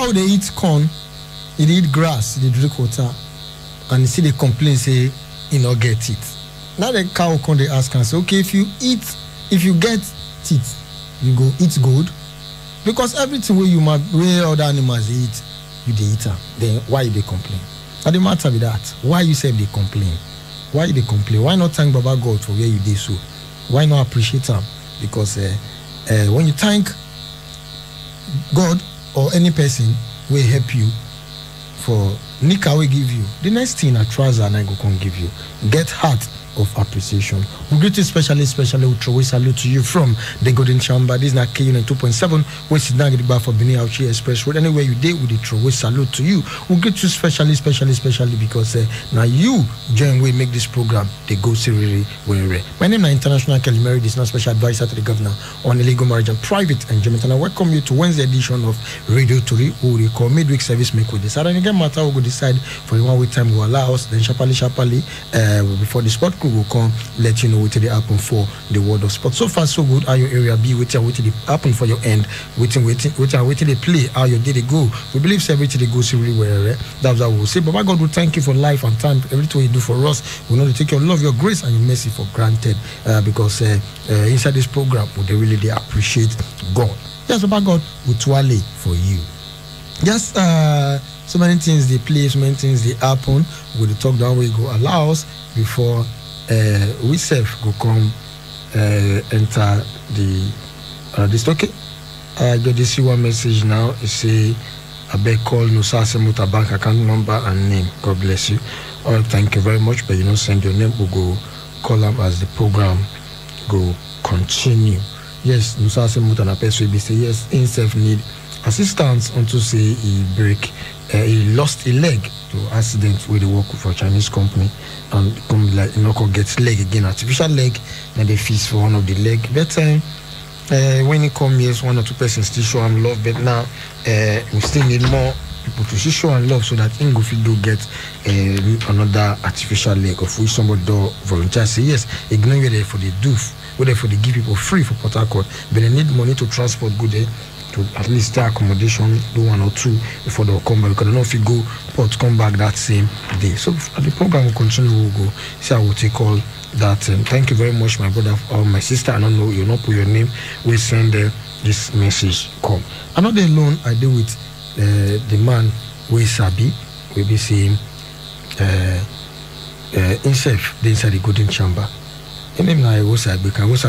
cow they eat corn, they eat grass, they drink water, and you see they complain say you not get it. Now the cow come they ask and say, okay, if you get teeth, you go eat gold, because everything where other animals they eat, you they eat them. Then why they complain? And the matter with that, why you say they complain? Why they complain? Why not thank Baba God for where you did so? Why not appreciate them? Because when you thank God or any person will help you for Nika will give you, the next thing a trouser and I go can give you. Get heart of appreciation. We greet you especially we throw a salute to you from the Golden Chamber. This is not KUN 2.7, which is not bar for Benin Auchi Express Road. Anywhere you did, we throw a salute to you. We greet you especially because now you join we make this program. They go seriously where. My name is International Kelly Mary, this is not special advisor to the governor on illegal marriage and private enjoyment. And I welcome you to Wednesday edition of Radio Tori, who we call midweek service make with this. And again, matter we go decide for the 1 week time will allow us. Then sharply, before the sport will come let you know what they happen for the world of sport. So far so good. How your area be waiting they happen for your end, waiting they play, how your day they go. We believe everything they go really well. That's what we will say. Baba God will thank you for life and time, everything you do for us. We know to take your love, your grace and your mercy for granted, because inside this program they really appreciate God. Yes, Baba God will twirl for you. Just so many things they play, so many things they happen. We will talk that way go allow us before we self go come enter the this okay. I got to see one message now. It say I beg call Nusase Muta bank account number and name. God bless you. All right, thank you very much. But send your name. We'll go call them as the program go continue. Yes, Nusase Muta na person will say yes. Himself need assistance unto say he lost a leg to accident where they work for a Chinese company and come like gets leg again, artificial leg, and they feast for one of the leg. But when he come yes, 1 or 2 persons still show him love, but now we still need more people to show him love so that he go get another artificial leg of which somebody do volunteer say yes, ignore where they for the do, whether for they give people free for Port Harcourt, but they need money to transport good there. To at least stay accommodation, do 1 or 2 before they'll come back. Because I don't know if you go, but come back that same day. So the program will continue, we'll go. So I will take all that. Thank you very much, my brother or my sister. I don't know, you not put your name. We send this message. Come. Another loan I deal with the man we Sabi. We be seeing himself inside the Golden Chamber. And then I was a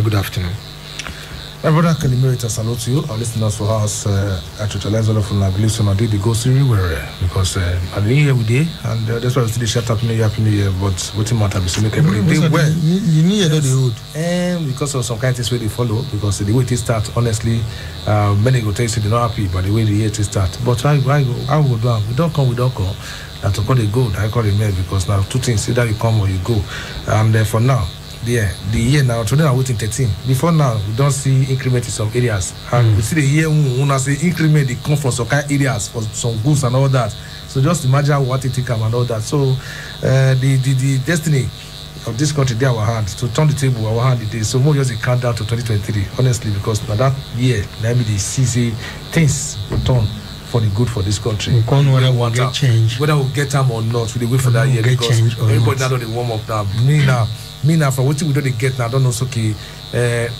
good afternoon. My brother Kalimeri, salute to you. Our listeners for us at Church all of them. I believe some of the go really well because I'm here every day, and that's why we still shut up Happy New Year. But what matter is to make everybody day well. You need the hood, and because of some kind of things where they follow, because the way it start, honestly, many go tell you they're not happy, but the way the year it start. But I go down. We don't come. And to call it gold, I call it mail because now 2 things: either you come or you go. And for now. The year now, today I'm waiting 13. Before now, we don't see increment in some areas. And we see the year when I say increment, they come from some kind of areas for some goods and all that. So just imagine what it come and all that. So the destiny of this country, they are our hand. To turn the table, our hand it is. So more just a countdown to 2023, honestly, because now that year, maybe they see things will turn for the good for this country. Whether we'll get change. Whether we'll get time or not, we wait for that year because everybody now they warm up now. Me now, for what we don't get now, I don't know, so okay,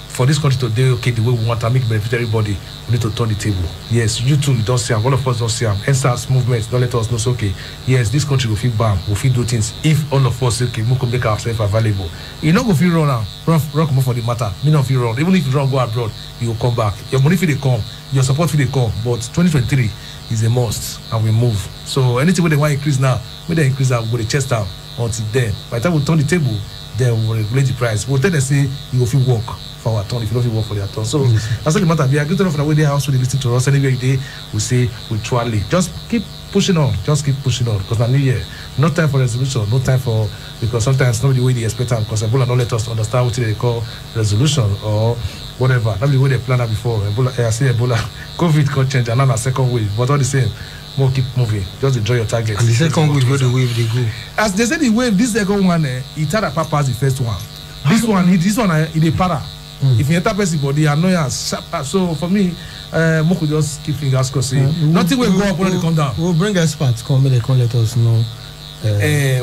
for this country today, okay, the way we want to make benefit everybody, we need to turn the table. Yes, you too, you don't see them, all of us don't see them. NSAS movement, don't let us know, so okay, yes, this country will feel bam, will feel do things, if all of us, okay, we can make ourselves available. You not go feel run now, run come for the matter, me not feel run, even if you don't go abroad, you will come back. Your money feel they come, your support feel they come, but 2023 is a must, and we move. So anything where they want to increase now, when they increase that, we'll go the chest down until then. By the time we turn the table, then we will regulate the price. We'll tell them say you go fit work for our turn if you don't fit work for their turn. So that's all the matter. We are great enough for the way they also listen to us anywhere day. We say we try. Just keep pushing on. Just keep pushing on because now New Year, no time for resolution, no time for because sometimes not the way they expect them because Ebola don't let us understand what they call resolution or whatever. Not the way they planned that before. Ebola, I say Ebola, COVID can change another second wave, but all the same. More keep moving. Just enjoy your target. And the second wave, where the wave they go. As they say, the wave. This second one, it had a purpose. The first one. This one, it is para. If you enter person body, annoyance. So for me, Moko just keep fingers crossed. Nothing will go up when they come down. We'll bring experts come, they can let us know.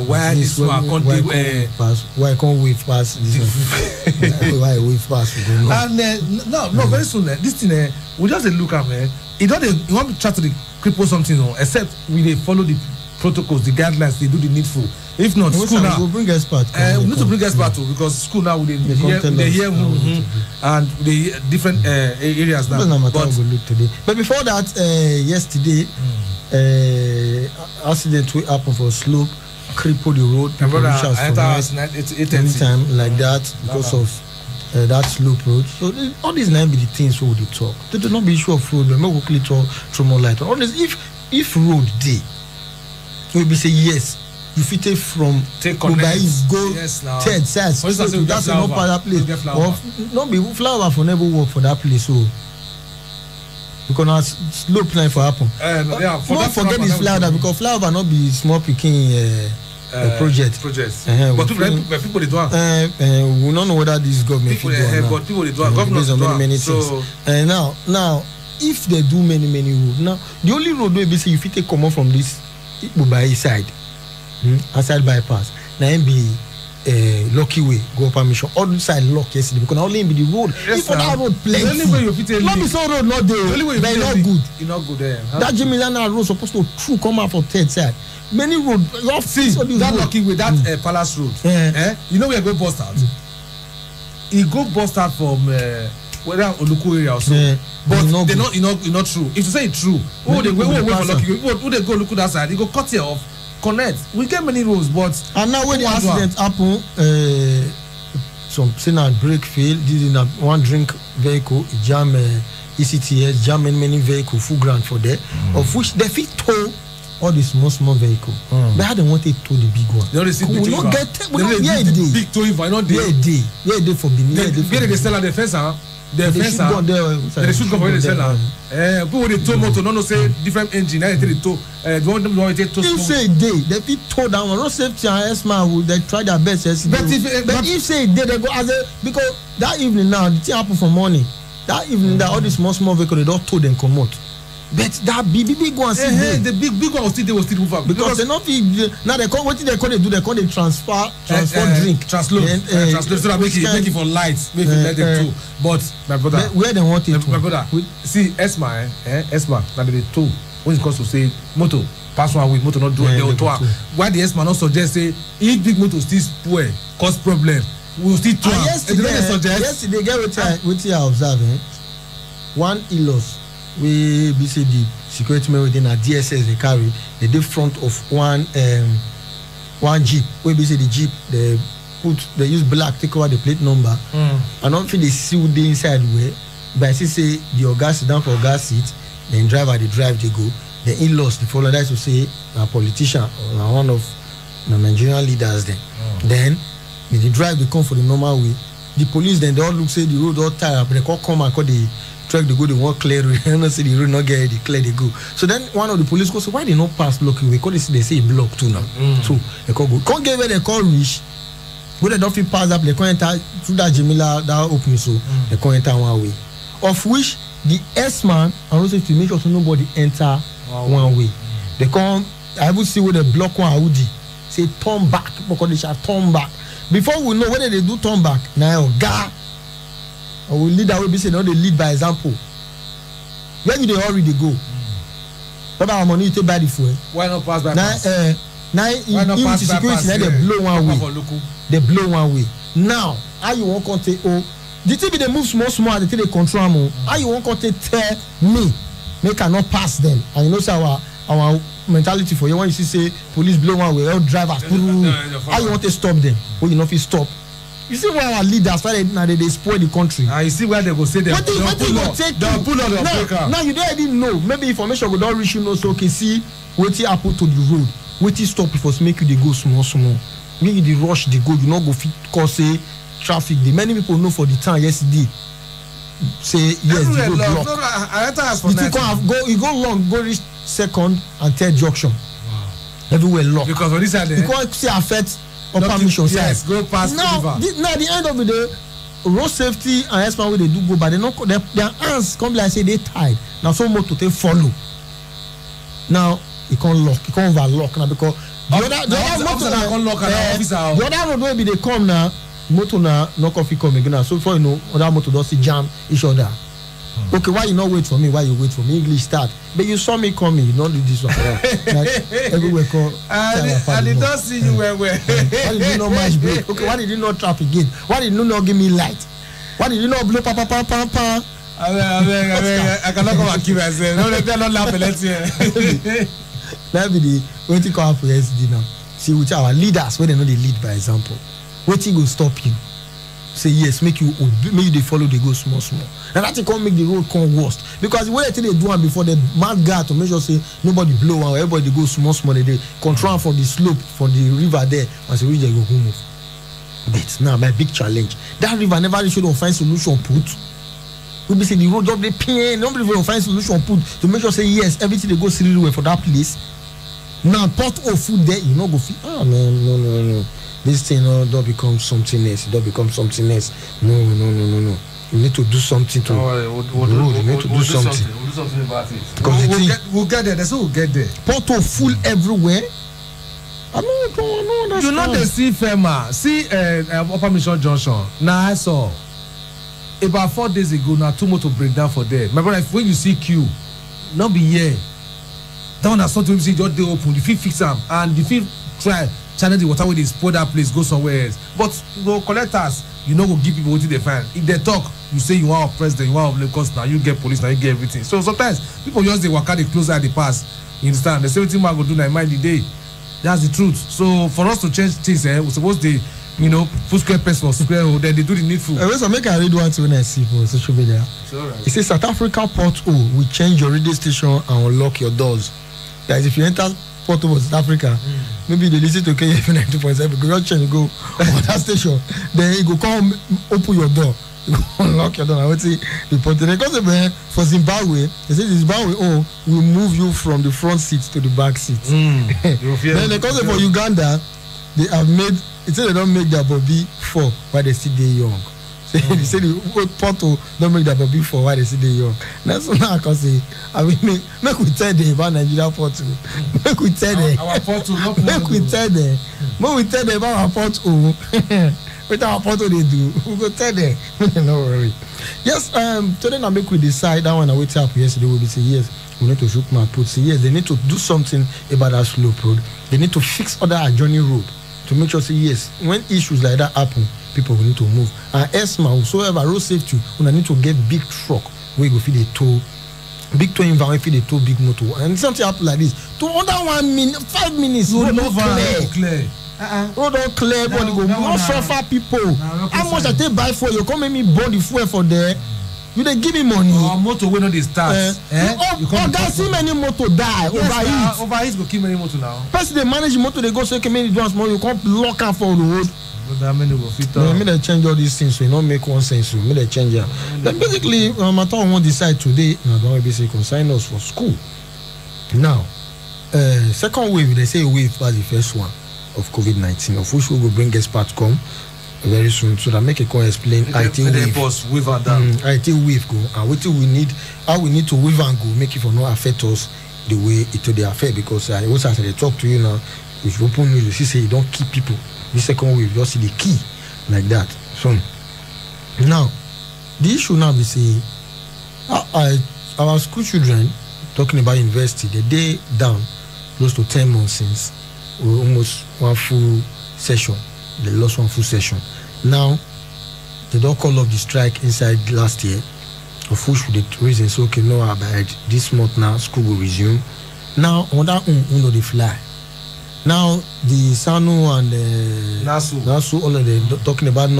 Why this one can't why can't wave past this one? Why wave past? And no, very soon. This thing, we just look at man. You want to try to cripple something, except we follow the protocols, the guidelines, they do the needful. If not, school now. We'll bring experts. We need to bring experts too, because school now they hear and the different areas now. But before that, yesterday, accident will happen for slope, cripple the road. Anytime like that because of that slope road. So all these now be the things we would talk. They do not be issue of road. We may quickly talk through more light. All this, if road day, we be say yes. You fit take from Kubai go third side. That's not part of that place. Or not be flower for never work for that place. So because slow plan for happen. Don't forget this flower because flower not be small picking project. But people they do. We don't know whether this government people but people they do. Government many things. Now if they do many roads now the only road wey be say you fit take comot from this Kubai side. Outside bypass. Now be lucky way go permission. All side lock yesterday because only be the road. If for that road plenty. The only way you fit not be so road not there. The only way you not good. You not good there. That Jimilana road supposed to through come out for third side. Many road. You have see that lucky way that Palace road. You know where go bust out. He go bust out from whether Oluku area or so. But they not true. If you say it's true, they go for lucky way. Who they go look that side? He go cut it off. Connect. We get many roads, but and now when the accident happen, some say na brake fail. This is one drink vehicle jam ECTS jam many vehicle full ground for there, of which they fit tow all the small vehicle. But how they want to tow the big one? They already see big tow. We not get big tow if I not there. Yeah, for Benin. Where they sell at the fence, huh? They should go for the seller. People with the tow motor, no say different engine. They take tow. They want to tow. If say they fit tow down. Road safety and S-man will they try their best. But if say they go as a because that evening now the thing happen for morning. That evening that all these small vehicle they don't tow them come out. But that big one still the big one will still move up because they not now they call what they call they transfer drink transload so that make it for lights make it let them tow. But my brother where they want it my brother see Esma now they tow when it comes to say motor pass one way motor not do they tow. Why the Esma not suggest say if big motor still spoil cause problem we will still tow. Yesterday get what I observe one Ilos we be say the security men within a DSS they carry they dey front of one jeep we be say the jeep they use black take over the plate number and don't feel they seal the inside way but I say the oga sit down for oga seat then driver they drive they go the in-laws the follow that to say a politician or one of the Nigerian leaders then they drive they come for the normal way the police then they all look say the road all tired but they come and call the truck they go they want clear and not say the road not get the clear they go so then one of the police go say why they not pass lucky way because they say block too now so they call go can't get where they call reach when they don't fit pass up they can't enter through that Jamila that opening so they can't enter one way of which the S-man and also to make sure so nobody enter one way they come I would see where they block one Audi say turn back because they shall turn back before we know whether they do turn back now or we lead that way be say no they lead by example when you dey hurry dey go what about money you take buy the fuel why not pass by pass now in security now they blow one way they blow one way now how you wan come take the thing be dey move small and the thing dey control am how you wan come take tell me make I not pass them and you know say our mentality for you when you see say police blow one way all drivers how you wan take stop them when you no fit stop. You see where our leaders now they spoil the country. You see where they go say they pull out. Now you don't even know. Maybe information will not reach you know so okay see what happen to the road. What stop it for make you they go small. Make you the rush they go you not go fit cause say traffic. The many people know for the town yesterday. Say yes the road block. You go long go reach second and third junction. Wow. Everywhere locked. Because on this side you can't see affect upper mission side. Yes, go past now, the river. Now at the end of the day, road safety and express wey dey do go but their hands come be like say they tied na so motor take follow now e come overlock now because the other road wey be dey come na motor na no come fit come again na so before you know other motor don still jam each other. Okay, why you not wait for me? Why you wait for me? English start. But you saw me coming. You don't do this one. Like everywhere call. And they don't see you where. Why did you not match break? Okay, why did you not traffic gate? Why did you not give me light? Why did you not blow pa? I cannot come and kill myself. No, they're not laughing. Let's hear. That be the waiting call for SD now. See, with our leaders, when they know they lead by example, waiting will stop you. Say yes, make you they follow, they go small. And that can make the road come worst. Because the way they do one before the mad guard to make sure say nobody blow out, everybody go small, they control from the slope, from the river there, as the river go move. But now my big challenge. That river never should find solution put. We be say the road up the pain, nobody will find solution put to make sure say yes, everything they go silly way for that place. Now pot of food there, you know go feel no. This thing don't become something else. It don't become something else. No. You need to do something to we'll need to do something. We'll do something about it. Because we'll get there. That's how we'll get there. Porto full everywhere. I don't understand. You know the see FEMA, see Upper Mission Junction. Now I saw about 4 days ago. Now 2 motor break down for there. My brother, when you see queue, not be here. That one has something to see just they open. You feel fix them and you feel try. Channel the water where they spoil that place, go somewhere else. But go collect us, you know, go give people what they find. If they talk, you say you want a president, you want a Lagos, now you get police, now you get everything. So sometimes people just they work out, they close at the pass. You understand? The same thing man go do 9 miles a day. That's the truth. So for us to change things, we're supposed to, put square pence for square hole, then they do the needful. So make I read one to when I see for social media. Right. It says South Africa Port O will change your radio station and unlock your doors. That is, if you enter Port O South Africa, maybe they listen to KF 92.7, go change, go on that station, then you go come open your door, you go unlock your door. I would say because for Zimbabwe, they say Zimbabwe will move you from the front seat to the back seat. Then because for Uganda, they have made it said they don't make their Bobby 4 while they still they young. They say the Porto don't make that Bobby 4 while they still they young. That's what I can say. I mean, make we tell them about Nigeria Porto. Make we tell them. Our Porto, not make we tell them. Make we tell them about our Porto. What our Porto they do. We go tell them. No worry. Yes. Today now make we decide that one. I wait up yesterday. We will say yes. We need to shoot my put. Say yes. They need to do something about that slope road. They need to fix other adjoining road to make sure say yes. When issues like that happen, people will need to move. And ESMA, whosoever road safety, we need to get big truck where you go feed a tow, big tow environment feed a tow big motor. And something happen like this. To under 1 minute, 5 minutes, road not clear. Road not clear, but you go more suffer people. How much I take buy for you? Come make me burn the fuel for there. You dey give me money. Motor wey no dey start. Oga see many motor die. Overheat go kill many motor now. Person dey manage the motor, they go say, okay, many do small, you come lock am for the road. May they change all these things so you not make one sense. So may they change it. Then basically, matter won't decide today. Now don't be say consign us for school. Now, second wave, they say wave was the first one of COVID-19, of which we will bring experts come very soon, so that make a call explain IT wave and down. IT wave go and what we need, how we need to wave and go, make it for not affect us the way it to the affect, because I also as I talk to you now, if you open news, you say you don't keep people. The second wave, just see the key like that. So now the issue now we say our school children talking about university, the day down close to 10 months since almost one full session. They lost one full session. Now they don't call off the strike inside last year, of which the reason so okay, no, about this month now school will resume. Now on that know they fly. Now the SANU and NASU all of them talking about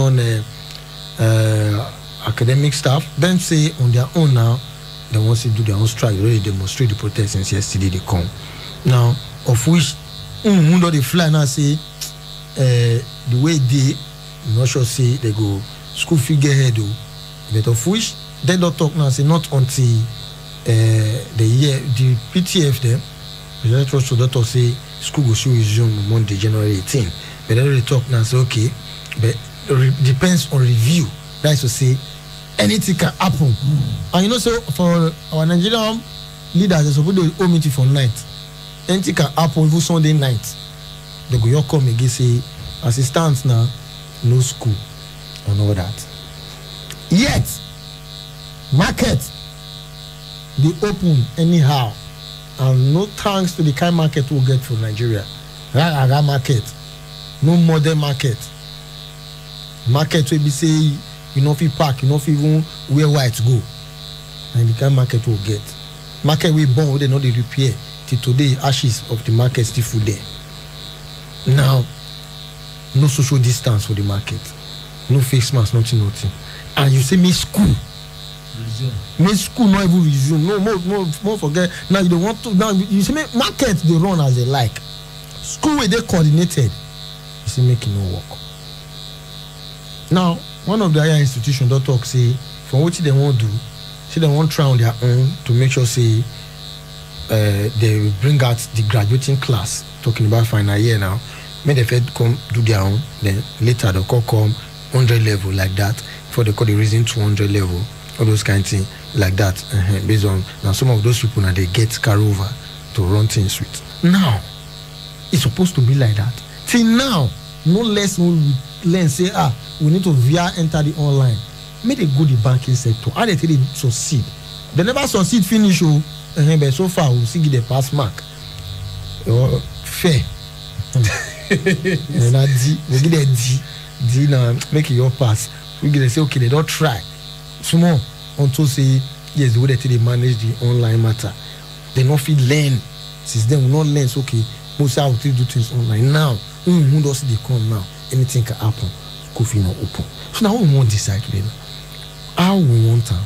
academic staff. Then say on their own now they want to do their own strike. They already demonstrate the protest since yesterday they come. Now of which know they fly now say the way they not sure say they go school figure head though, but of which they don't talk now say not until the year the PTF them the trust doctor say school will still resume Monday January 18, but they already talk now say okay, but depends on review That is to say, anything can happen. And you know, so for our Nigerian leaders, they're supposed to owe meeting for night. Anything can happen even Sunday night. They go your come again say, as it stands now, no school and all that. Yet, market they open anyhow, and no thanks to the kind market we'll get from Nigeria. That market, no modern market. Market will be say you know if you park, you know if even where white go, and the kind market will get. Market we born, they know they repair. Till today, ashes of the market still full there. Now, no social distance for the market, no face mask, nothing. And you say me school. May school not even resume. No more forget. Now you don't want to. Now you see me market they run as they like. School where they coordinated. You see making no work. Now one of the higher institutions don't talk say from what they want to do, say they want to try on their own to make sure say they will bring out the graduating class. Talking about final year now. May the Fed come do their own. Then later they'll come 100 level like that. Before they call the reason 200 level. All those kind of things like that, based on now some of those people now they get carry over to run things with. Now, it's supposed to be like that. Till now, no less we learn say we need to enter the online. May they go the banking sector. How they tell they succeed? They never succeed finish but so far we see the pass mark. Fair. And we give them D now make it your pass. We get say okay they don't try. Small until say yes the way they manage the online matter. They not feel learn. Since then we not learn so okay most how to do things online. Now who does they come now? Anything can happen. School fee not open. So now we want to decide today. How we want to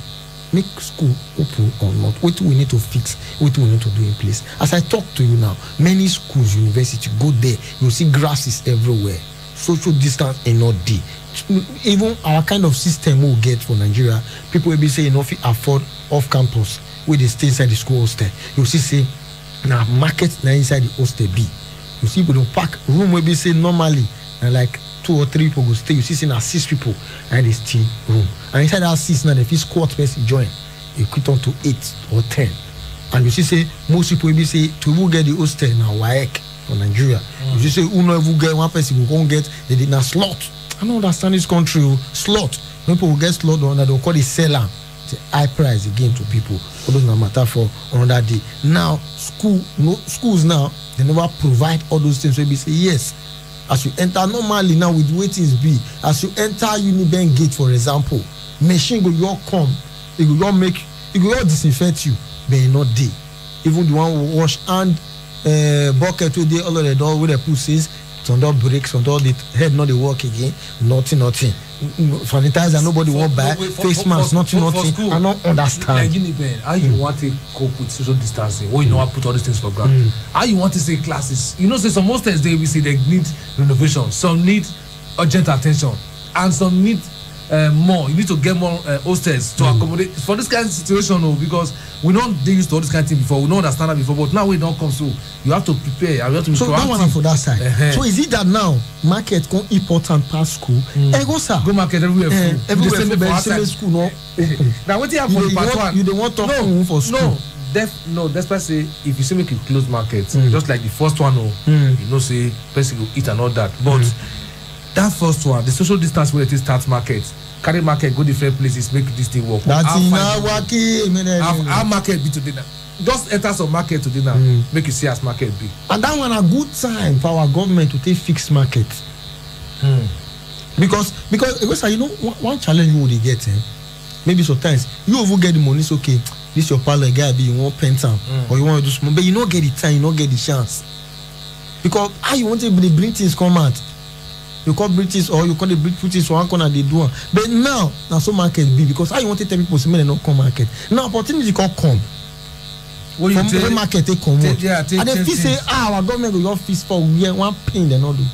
make school open or not? What we need to fix, what we need to do in place. As I talk to you now, many schools, university, go there, you'll see grasses everywhere. Social distance is not there. Even our kind of system we'll get for Nigeria, people will be saying if you afford off campus where they stay inside the school hostel. You see say now market now inside the hostel B. You see people don't pack room will be say normally and like 2 or 3 people go stay. You see say now 6 people and they still room. And inside that 6 now if you squad person join, you quit on to 8 or 10. And you see say most people will be say to who get the hostel now WAEC for Nigeria. You see say who not even get one person who won't get they did not slot. I don't understand this country. Slot. People will get slot on that they'll call it seller. It's a high price again to people. All those no matter for another day. Now, schools now, they never provide all those things. So we say, yes, as you enter normally now with waitings be, as you enter Unibank gate, for example, machine go your come, it will your make, it will your disinfect you, but it not day. Even the one who wash hand bucket with the all of the door with the pussies. Some door breaks, some door the head not the work again, nothing. Sanitizer, nobody won't buy, face mask, nothing. I don't understand. How you want to cope with social distancing? Or you know I put all these things for granted. How you want to say classes? You know, say some hostels they we say they need renovation, some need urgent attention, and some need more. You need to get more hostels to accommodate for this kind of situation, because we don't they used to all this kind of thing before. We don't understand that before, but now we don't come so. You have to prepare. You have to be so proactive. That one for that side. So is it that now market can important past school? Go sir. Go market everywhere. Everywhere same school no. Now what you have for part one? You don't want to talk for school. No. That's why say if you say make it close market, just like the first one, you know say person go eat and all that. But that first one, the social distance where it is start market. Carry market, go different places, make this thing work. That's enough working. Our market be today now. Just enter some market today now. Make you see as market be. And that one a good time for our government to take fixed market. Because you know one challenge you would get, maybe sometimes you will get the money. It's okay. This your parlor guy be you want pen time or you want to do small, but you don't get the time, you don't get the chance. Because how you want to bring things come out. You call British or you call the British one corner they do. But now so market be because how you want to tell people say not come market. Now opportunity can come. From the market they come out. And then feel say our government will your fees for one pin they not do.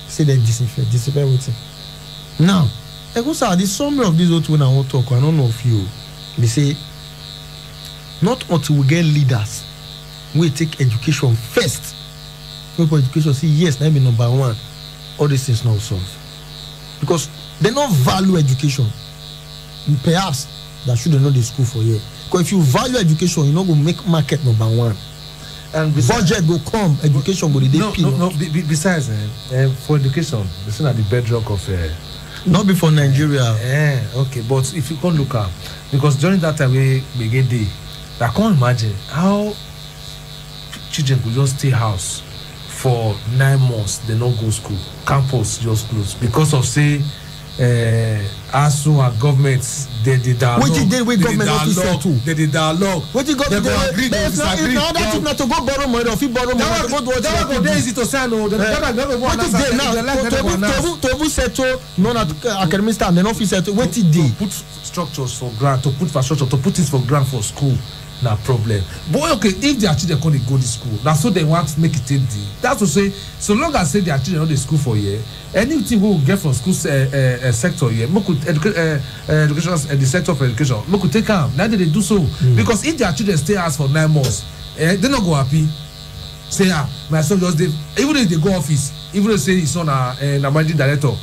Say they disinfect waiting. Now, the summary of this old one I want to talk, I don't know of you. They say not until we get leaders, we take education first. People education say yes, that be number one. All these things now solve because They don't value education. Perhaps that should know the school for you. Because if you value education, you know go make market number one. And budget will come, education will be no. Besides, for education, it's not the bedrock of. Not before Nigeria. Okay, but if you can't look up, because during that time we get day, I can't imagine how children could just stay house for 9 months. They not go school. Campus just closed because of say. ASU and governments they did dialogue. What did they government officer too? They did dialogue. What did they agree? If not that not to go borrow money or if borrow money to go do what they do. Easy to say no. What is they now? To settle non academic staff, then office settle. What did they put structures for grant, to put infrastructure, to put things for grant for school? Na problem. But okay, if their children can't go to school, that's so they want to make it easy. That's to say, so long as say their children go to school for a year, anything we will get from school sector here, we could education the sector of education, we could take them. Now they do so because if their children stay house for 9 months, they not go happy. Say my son just did, even if they go office, even if say his son a managing director.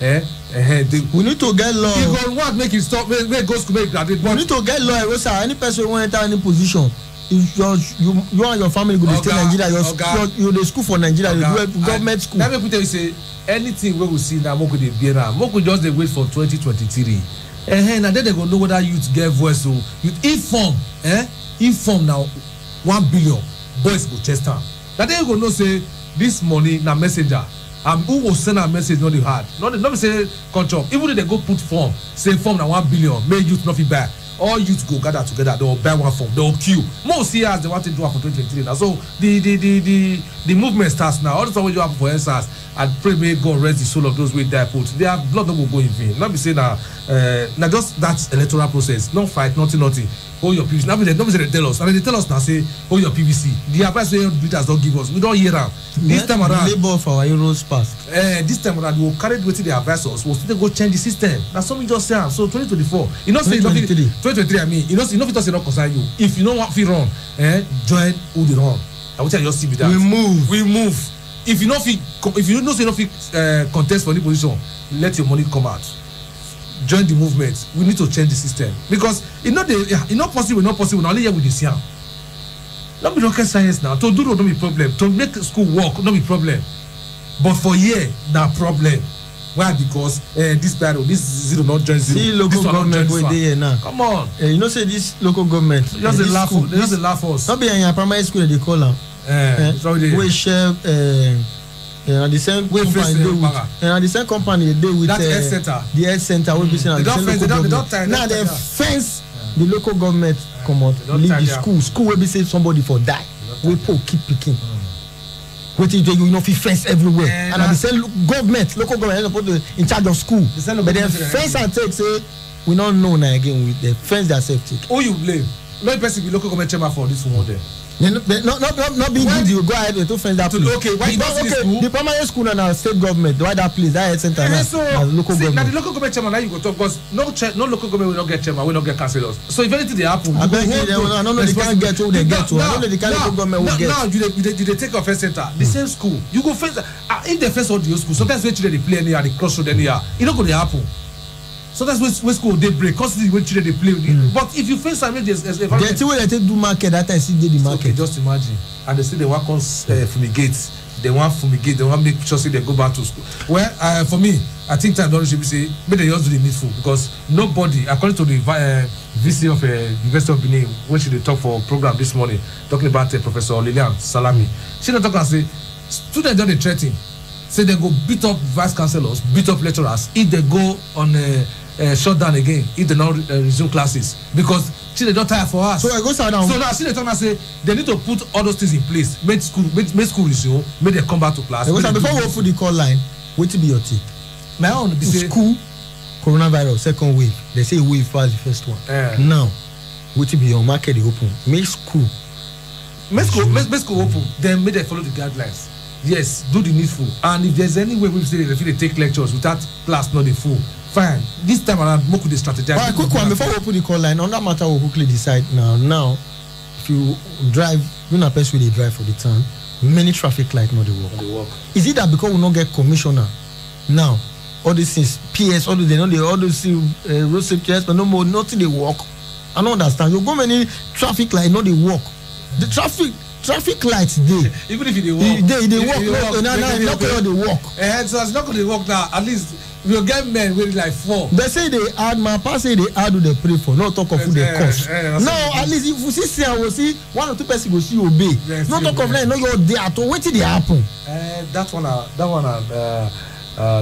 We need to get law. If God want make it stop, make go school, make graduate. We need to get law. Rosa, any person who enter any position, if you and your family go to stay Nigeria, you're the school for Nigeria, you do government school. Let me tell you, say anything we will see now, Moko dey bear now. Moko just dey wait for 2023. And then they go know whether youth get voice. So you inform now 1 billion boys go chest down. That then you go know say this money na messenger. Who will send a message not the hard? Not say control. Even if they go put form, say form na 1 billion, may youth not be buy. All youth go gather together, they will buy one form, they will queue. Most years they want to do it for 2023 now. So the movement starts now. All the time we do happen for NSAS, and pray may God rest the soul of those with their put. Their blood not will go in vain. Not be saying now just that electoral process, no fight, nothing. Hold your PVC. Now they tell us. And they tell us now say hold your PVC. The advice we leaders don't give us. We don't hear them. This time around, labor for our heroes past. This time around, we will carry with the advice us. We'll still go change the system. That's something just say. So 2024. You know, 2023. I mean, you know, if it doesn't concern you. If you don't want to run, join who they run. I will tell you just see with that. We move. If you know contest for any position, let your money come out. Join the movement. We need to change the system because it's not possible. Only here with this year. Not be rocket science now. To do not be problem. To make school work not be problem. But for year, that problem. Why? Because this battle, this zero not join zero. See local government where they now. Come on. You know say this local government. Just the laugh. Just the laugh us. Not be in your primary school they call them. We share. And the same company they with, and the same company they with the health center will be saying now they fence the local government come out leave the school will be say somebody for die we keep picking wetin you know fit fence everywhere and at the same local government supposed to in charge of school but then fence and take say we don't know now again with the fence their safety. Who you blame? No person be local government chairman for this one there. Not being good, you go ahead to fence that place. Okay, why you school? The primary school and our state government, why that place, that health center now, as local government. Now the local government chairman, now you go talk because no local government will not get chairman, will not get councillors. So if anything they happen, I don't know they can't get to who they get to. I don't know the kind of local government will get. Now you take your first center, the same school, you go fence. If they fence all the school, sometimes when children they play any at the crossroad anyhow, it not going to happen. So that's when school they break. Constantly when children they play. But if you face some there's the way they do market that time see the market. Okay, just imagine. And they say they want fumigate. They want fumigate. They want make sure say they go back to school. Well, for me, I think time don't should be say maybe they just do the needful because nobody, according to the VC of University of Benin, when she talk for program this morning, talking about Professor Lilian Salami, she don't talk and say students don't threaten. Say they go beat up vice chancellors, beat up lecturers if they go on shut down again if they not resume classes because they don't tire for us. So I go sit down. So now they talk and say they need to put all those things in place, make school resume, make them come back to class. Before we open the call line, what be your take? My own be say school coronavirus second wave. They say wave past the first one. Now, what be your market open? Make school open. Then make them follow the guidelines. Yes, do the needful. And if there's any way we say they take lectures without class not the full, fine. This time around, more could they strategize. But quick one before we open the call line, on that matter we'll quickly decide now. Now, if you drive, you know, person they drive for the town, many traffic lights not they work. Is it that because we not get commissioner now, all these things, PS, all those, they know they all those road safety, but no more, nothing they work. I don't understand. You go many traffic light, no they work. The traffic lights they even if they work, they work. No, not they work. So it's not going to work now. At least you get men with like 4. They say they add, my past say they add who they pray for, not talk of who they cost. No, at least if you see, I will see 1 or 2 persons go see obey. Not talk of like no you're there at all. What did they happen? That one,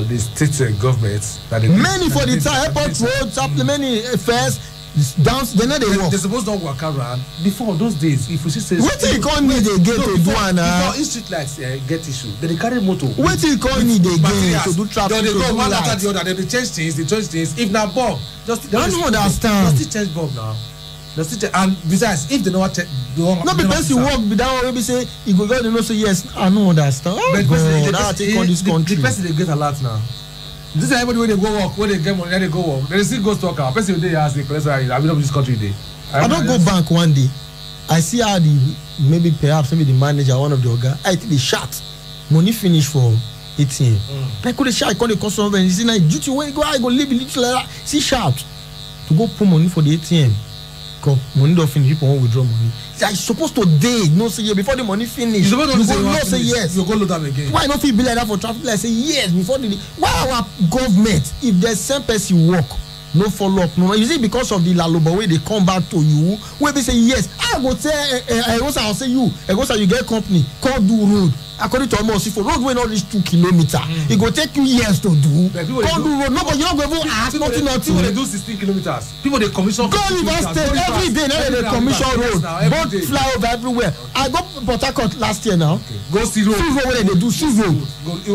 the state governments that many for the time airport roads, many affairs. Down, they know they work. They supposed to walk around. Before those days, if you see, what do you call me? They get to do before street lights get issue, then they carry motor. What do you call me? They get to do traffic. They go one after the other. They change things. If not Bob, just I don't understand. Just change Bob now. And besides, if they know what not because you work, but that will say you go go. They know say yes. I don't understand. Oh God, that's take on this country. The person they get a lot now. This is everybody when they go work, when they get money, they go work. They still go stock out. Person they ask the question, I've been up this country day. I don't go bank one day. I see how maybe the manager, one of the organ, I think they shot. Money finish for ATM. I could shot, I call the customer and he say, "Now duty when go, I go leave it like that." See shout to go put money for the ATM. Cause money don't finish, people won't withdraw money. I'm supposed to day, no say yes before the money finish. You go say yes. You go load them again. Why not feel be like that for traffic light? Say yes before the. Why our government, if there's same person work, no follow up, no. Is it because of the laloba way they come back to you? Where they say yes, I go say, I'll say you, you get company, call do road. According to almost if a road will not reach 2 kilometers, it go take you years to do. Call do road. No, but you're not going to ask nothing. People they do 16 kilometers. People they commission. Go River State every day. Now they commission road. Boat fly over everywhere. I go Port Harcourt last year now. Go see road. See road where they do see road.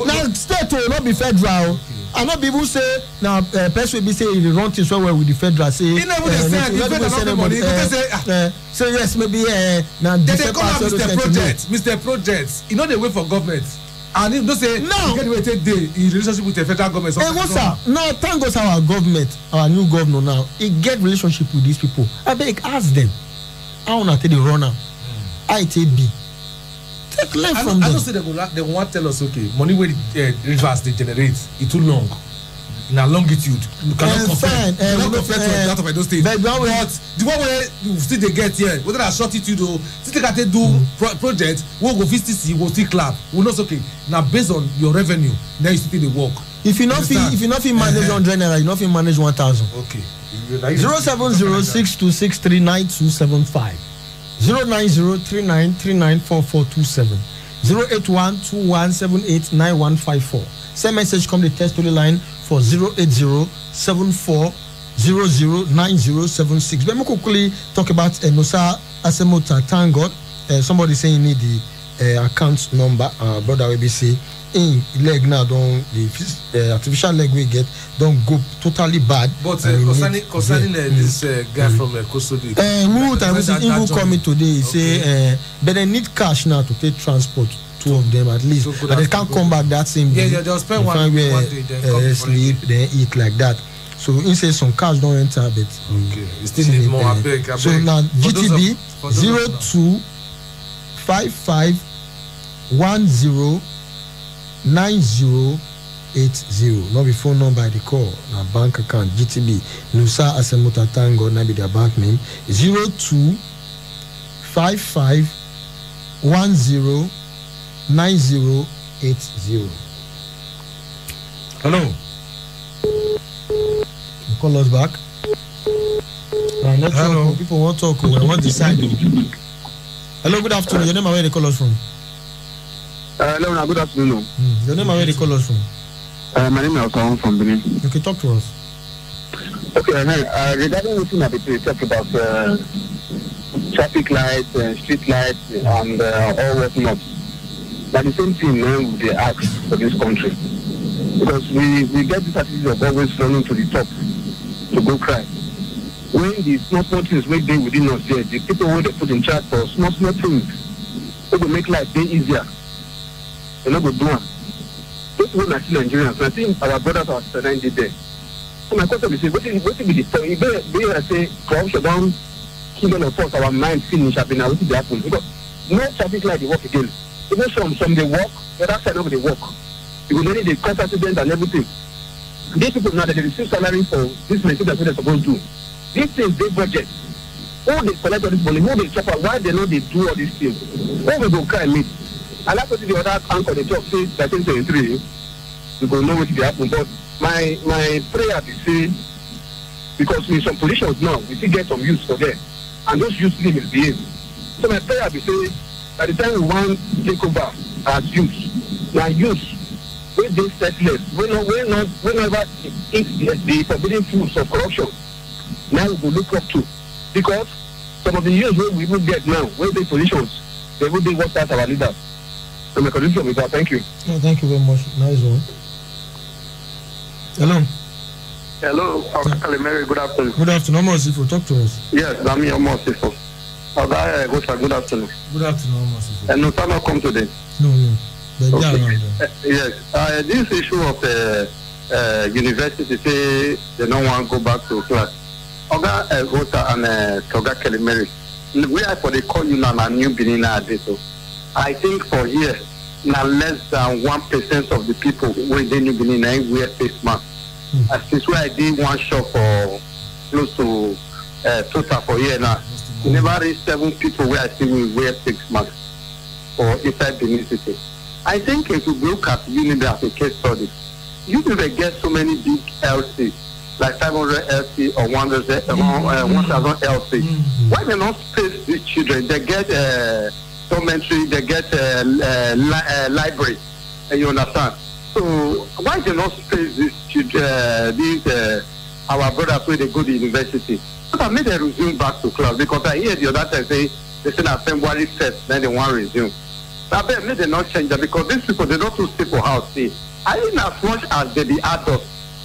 Now state will not be federal. I not people say now person will be say they run things well with the federal say. He never send money. So yes maybe now they come out Mr. Project. You know they wait for government. And if they say no, you get waited day in relationship with the federal government. Hey, what's up? No, thank God our government, our new governor now, he get relationship with these people. I beg ask them. I wanna tell the runner. ITB. Take left from them. I don't say they want to tell us okay, money where rivers they generate it too long. In a longitude, you cannot compare. Cannot compare to that of those states. But the one where you still they get here, whether a shortitude or still they can do project, we'll go visit see, we'll still clap. We'll not okay. Now based on your revenue, now you still the work. If you not manage 100 naira, you not manage 1,000. Okay. 07062639275. 09039394427 08121789154. Send message come the text to the line for 08074009076. Let me quickly talk about Nosa Asemota. Thank God. Somebody saying you need the account number. Brother will be say in leg now don't the artificial leg we get don't go totally bad. But concerning this guy from Kosodi, who coming today he say but they need cash now to take transport. 2 of them at least, but they can't come back that same day. They'll spend one day, then sleep, then eat like that. So he says some cash don't enter, but okay, you still need more. I beg. So now GTB 0255109080. Not the phone number the call. Now bank account GTB Nusa Asemota Tango. Now be their bank name 0255109080. Hello. You call us back. Hello. People want to talk. We want to decide. Hello. Good afternoon. Your name and where they call us from? Hello. Good afternoon. Your name and where they call us from? My name is Osawon from Benin. Okay, talk to us. Okay. Regarding what you talk about traffic lights, street lights, and all whatnot. But the same thing with the acts for this country. Because we get this attitude of always running to the top to go cry. When the small things make day within us there, the people who they put in charge for small things, they will make life way easier. They're not going to do it. Those who are still Nigerians, I think our brothers are still there. So my question is, what will be the story? They say corruption down, kill of us, our mind finish up in what will happen? Because no traffic light they work again. Even some they walk, the other side of they walk. You will need the cause accident and everything. These people now, they receive salary for this maintenance that they're supposed to do. These things, they budget. Who they collect all this money, who they chop out, why they know they do all these things. Who we go cry and meet. I like to see the other anchor, they talk, say, 1923, we go know what will happen. But my prayer is say, because in some positions now, we still get some use for them. And those youth still misbehave. So my prayer is say, at the time we want to take over as youth, now youth, we dey selfless, we never eat the forbidden foods of corruption. Now we will look up to. Because some of the years where we even get now, where they positions, they will be what our leaders. So my contribution with that, thank you. Oh, thank you very much. Nice one. Hello. Hello, Kalimeri, good afternoon. Good afternoon, Omosifo. Talk to us. Yes, I'm Omosifo. Good afternoon. Good afternoon, Omosifo. And no time come today. No. Okay. Yes, this issue of university say they don't want to go back to class. Oga Gota and Toga Kalimeri, we are for the call you now and New Benin Adeso. I think for here, now less than 1% of the people within New Benin wear face mask. Since where I did one shop for close to total for here now, never reached 7 people where I see we wear face masks for inside Benin City. I think if you look at Unity as a case study, you will get so many big LC, like 500 LC or 1,000 LC. Why they not space these children? They get dormitory, they get library, you understand? So why they not space these children, our brothers when they go to university? So I made them resume back to class because I hear the other time say they say that February 1st, then they want to resume. I bet me they not change that because these people they don't stay for house. See, I think as much as they be adults,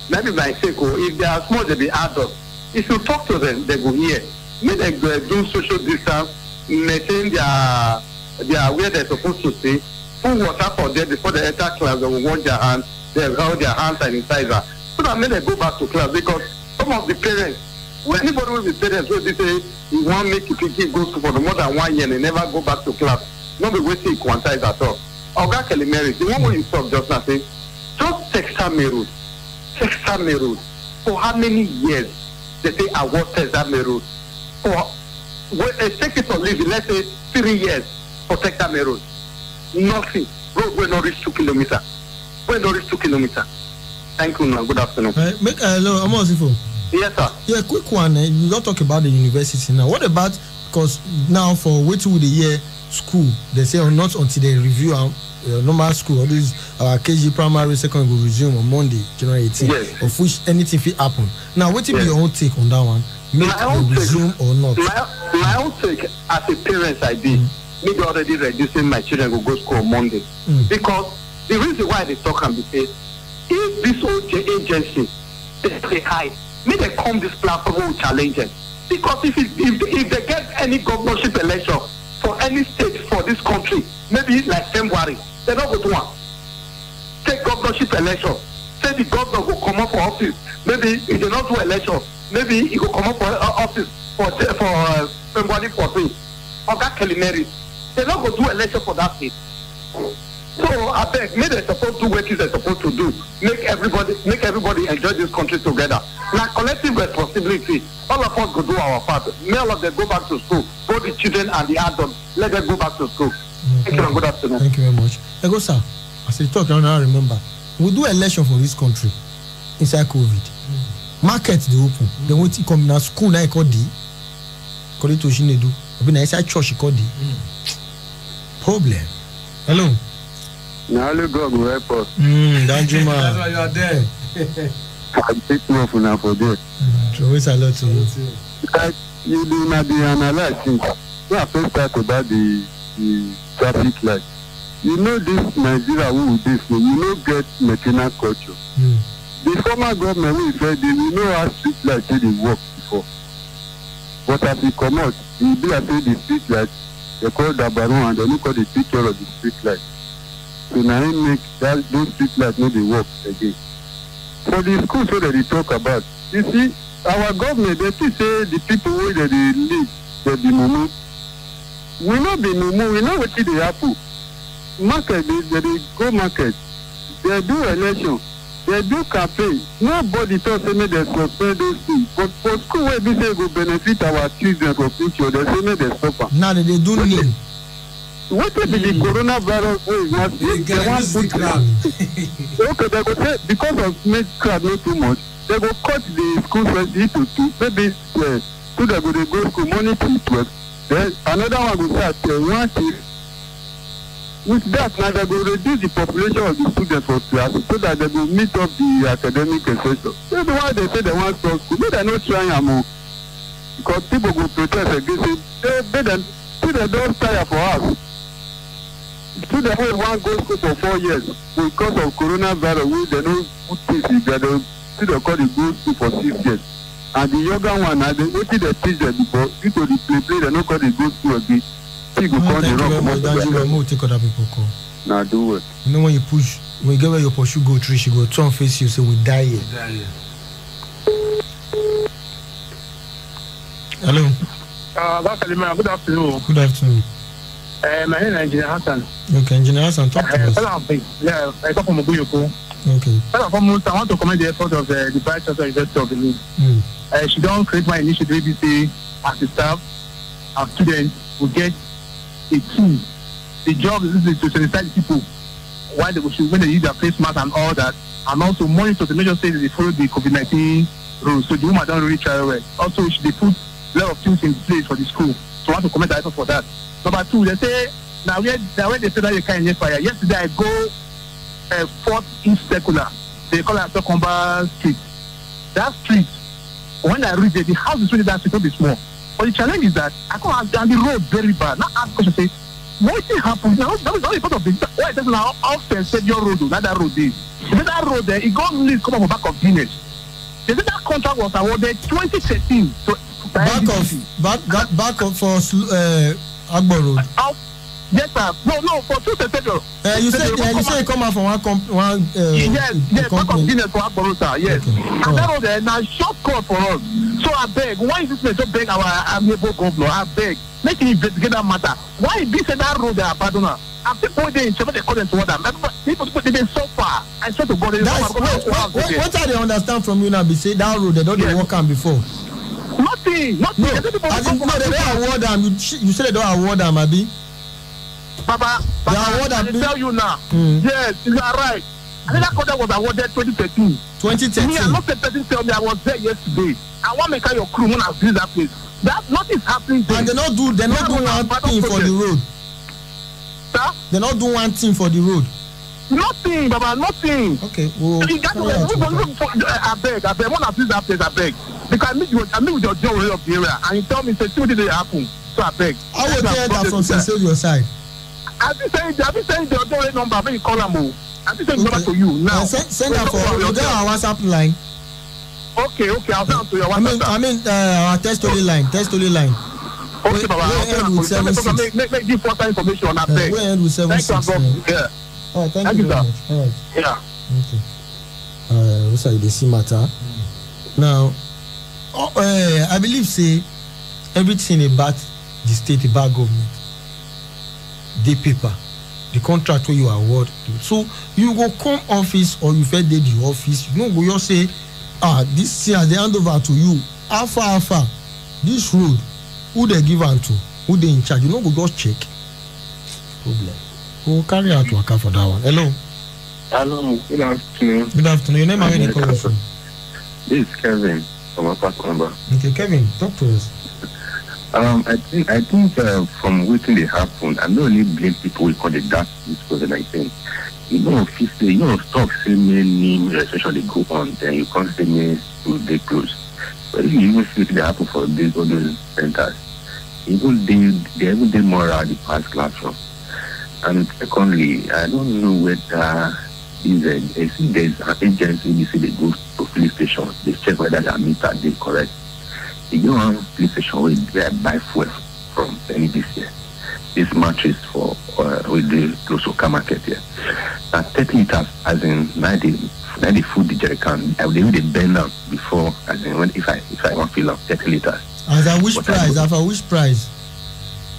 maybe by say if they are small they be adults. If you talk to them, they go here. Make them do social distance, maintain their where they're supposed to stay. Put water for them before they enter class. They will wash their hands. They hold their hand sanitizer. So that means they go back to class because some of the parents, when anybody will be parents, will they say you want make your kid go to for the more than 1 year and they never go back to class. Not be wasting quantize at all. Oga Kalimeri, the one who you talk just now say, just Sexame Road. For how many years they say I was Sexame Road? For take it or leave it, let's say 3 years for Sexame Road. Nothing. Road will not reach 2 kilometers. Thank you, now. Good afternoon. Hello, Omosifo. Yes, sir. Yeah, quick one. You don't talk about the university now. What about, because now for waiting with the year school, they say not until they review our normal school, all these KG primary, secondary will resume on Monday, January 18th, yes. Of which anything will happen. Now, what will be your own take on that one? Make they resume or not? My own take as a parent, I did. Maybe already reducing my children will go to school on Monday. Because the reason why they talk and be said, if this whole agency, they hide, may they come this platform will challenge them. Because if they get any governorship election for any state for this country, maybe like February, they don't go to one. Take governorship election. Say the governor will come up for office. Maybe if they don't do election, maybe he will come up for office for February 14th. Oga Kalimeri, they don't go do election for that state. So I beg, maybe they're supposed to do what they're supposed to do. Make everybody enjoy this country together. Like collective responsibility, all of us go do our part. May all of them go back to school. Both the children and the adults, let them go back to school. Thank you and good afternoon. Thank you very much. Go, sir. As you talk, I remember. We do election for this country inside COVID. Market they open. They want to come now school now called D. Call it to Shinedu. I've been inside church called D. Problem. Hello. Now look God will help us. Danjuma. That's why you are there. I'm taking off now for this. Always a lot to you. Like you do not be analyzing. We are first talk about the traffic light. You know this Nigeria who this you know get maintenance culture. The former government we said we know how street lights they work before. But as we come out, we be like the street light, they call the baron and they look at the picture of the street light. So now it make that those street lights no they work again. For the schools so that they talk about, you see, our government they still say the people where they live, they be mumu. We not be mumu, we know what they happen. Market, they go market, they do election. they do campaign. Nobody talks say make they suspend those things. But for school where we say go benefit our children for future, they say make they suffer. Now they do need. What if the coronavirus is not they want to put okay, they go say because of make crowd not too much, they go cut the school fees to 2, maybe so they go school money to 12. Then another one go start 1 till. With that, now they will reduce the population of the students for class so that they will meet up the academic session. That's why they say they want to school. They are not trying anymore. Because people will protest against it. They don't tire for us. Students will want to go school for 4 years because of coronavirus. They don't put things in there. They call it go school for 6 years. And the younger one, they teach them before. People they play, they don't call it go school again. Thank you very much, Danjuma. We'll take other people call. Now do it. You know when you push, when you get where your pursue go through, she go turn face you, say we die here. Hello. Good afternoon. Good afternoon. My name is Engineer Hassan. Okay, Engineer Hassan, talk to us. Yeah, I come from Oguyoko. Okay. First and foremost, I want to commend the effort of the Vice Chancellor University of Benin. She don't create my initiative, ABC, as a staff, as students will get a tool. The job is to sensitize people while they when they use their face mask and all that, and also monitor the major states they follow the COVID-19 rules. So the woman don't really try well. Also, they put a lot of things in place for the school. So I want to comment the effort for that. Number 2, they say now when they say that you can't fire. Yesterday I go 4th East Circular. They call it Tokomba Street. That street, when I reach it, the house is really that street, not be small. But the challenge is that I come out down the road very bad. Now ask question, say, what happened? Now that was only part of the why it is now often said your road, not that road is. That road there, it got released come up back of Guinness. They said that contract was awarded 2013. So back of for Agbo Road. Yes, sir. No, for 2 September. You said you come out from one yes, back of Guinness for Agbo Road, sir. Yes. Okay. And that road there now short cut for us. So I beg, why is this man just beg our amiable governor? I beg, make him investigate that matter. Why is this that road they abandon her? And people they in trouble, they call them to order. People they so far. I swear to God, what I they understand from you now be say that road they don't work on before. Nothing. No, they don't award them. You said they don't award them, Abi. Baba, I tell you now. Yes, you are right. I think that contract was awarded 2013. 2013. Me, I'm not the person tell me I was there yesterday. I want to make your crew when I visit that place. That nothing is happening there. And they not do one thing for the road. Sir? They not do one thing for the road. Nothing, Baba, nothing. Okay, well, I beg, when I visit that place, I beg. Because I meet with your general of the area, and you tell me, say, see what did it happen. So I beg. I will tell that from your side. I've been saying the general number, when you call them. I'm sending number to you now. Send that for you. Get our WhatsApp line. Okay, I'll send to your WhatsApp. I mean, our test only line. Okay, Baba. Make give further information on that thing. We end with 76. Yeah. All right, thank you very much. All right. Yeah. Okay. What's the see matter? Now, I believe say everything about the state, about government, the paper. The contract where you award. So you go come office or you fed the office, you know, go you say, this thing as they hand over to you, alpha, this road, who they give on to, who they in charge, you know, go just check. Problem. We'll carry out work for that one. Hello. Hello, good afternoon. Good afternoon. Your name and where you call from? This is Kevin from Apakwamba. Okay, Kevin, talk to us. I think from waiting they happen, I don't only blame people who call it that with COVID-19. You know, stop saying many restrictions they go on, then you can't say many schools they close. But if you even see what they happen for all those centers, even they did more at the past classroom. And secondly, I don't know whether there's an agency you see they go to police stations, they check whether their meter is correct. You go on police station where I buy fuel from any this year. This mattress for with the Losoka market here. 30 liters, as in 90 food the jerry can. I would even burn down before, as in if I want to fill up 30 liters. As a which price? Which price?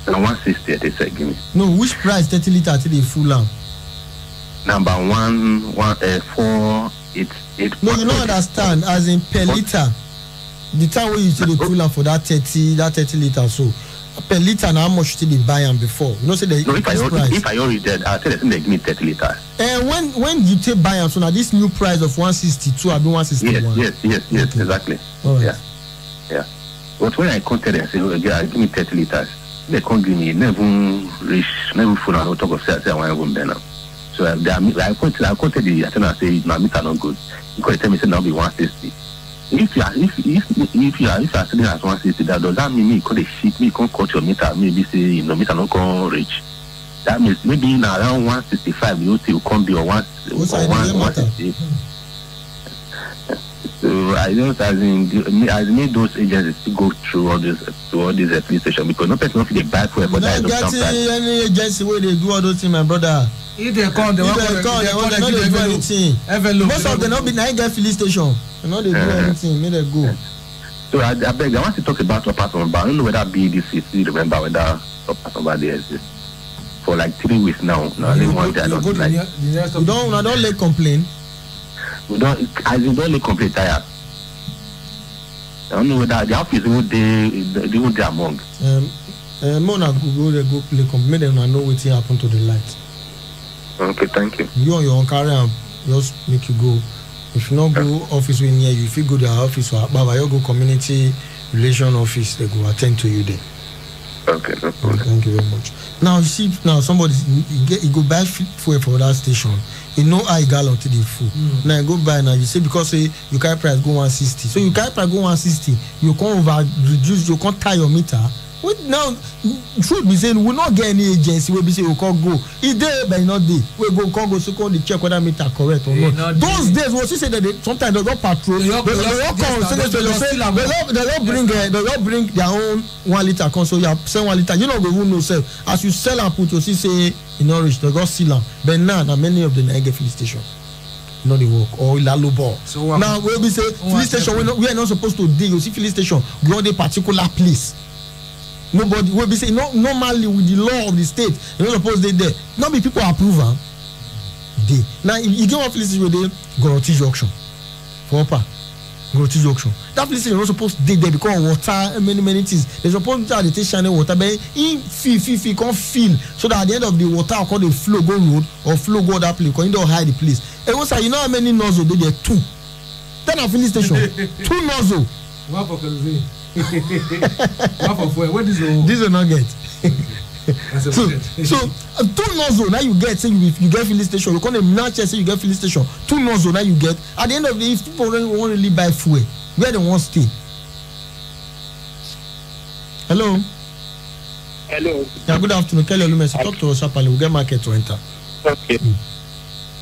160 they say give me. No, which price 30 liters till they full up? number 488. No, you don't understand. As in per liter, the time when you see the cooler for that 30 liters, so per liter now how much did they buy them before? You know, say the price. If I already did, I tell them they give me 30 liters. And when you take buy them, so now this new price of 162, I've been 161. Yes, okay. Exactly. Right. Yeah. But when I counted and say, oh, give me 30 liters, they can't give me never full on talk of say I want to go now. So I counted the attendant and say my meter not good. Because they tell me say now be 160. If you are sitting at 160, that does that mean me could ship me can't cut your meter, maybe say meter not can reach. That means maybe in around 165 you still can't be or 160. So I don't as in those agencies to go through all this police station because no person they buy for that. You don't get any agency where they do all those things, my brother. If they come, they won't do anything. Most of them not be now get filling station. They not they do anything. May they go. So I beg. I want to talk about Opason, but I don't know whether BDC still remember whether Opason there exists for like 3 weeks now. No, they want that. You don't let complain. We don't let complain tired. I don't know whether the office won't they among. Mona go play complain. Make them know what happened to the light. Okay, thank you. You on your own carry just make you go. If you not go office when near you, if you go to their office or Baba, you go community relation office, they go attend to you there. Okay, no problem. Thank you very much. Now you see, somebody you go buy fuel for that station. You know how you gallon to the food. Now you go buy now. You say because you carry price go 160. So you carry price go 160. You can't over reduce. You can't tie your meter. Now, truth be saying, we not get any agency where we say we can't go. It's there, but not there. We go so call the check whether meter correct or not. Those days, what you say that sometimes they don't patrol. They don't bring their own 1 liter. So you have sell 1 liter. You know who knows sell. As you sell and put, you see say in orange they got seal them. But now many of them get filling station. No, they work or lalo ball. So now where we say filling station, we are not supposed to dig. You see filling station, go to a particular place. Nobody will be saying normally with the law of the state, you're not supposed to there. Not be people approve they. Now you get one place where they go to auction for upper. Go to auction. That place you're not supposed to dig there because water many things. They're supposed to have shining water, but in fee can't fill so that at the end of the water call the flow go road or flow go that place because you don't hide the place. And once you know how many nozzle there 2. Then a filling station 2 nozzle. One for kerosene. One for fuel. What is your? This will not get. so 2 nozzle now you get. Say you get filling station. You can't now say you get filling station. 2 nozzle now you get. At the end of the day, if people won't really buy fuel, where they want stay. Hello. Hello. Yeah, good afternoon. Kelly Olumesi. Talk to us sharply. We'll get market to enter. Okay.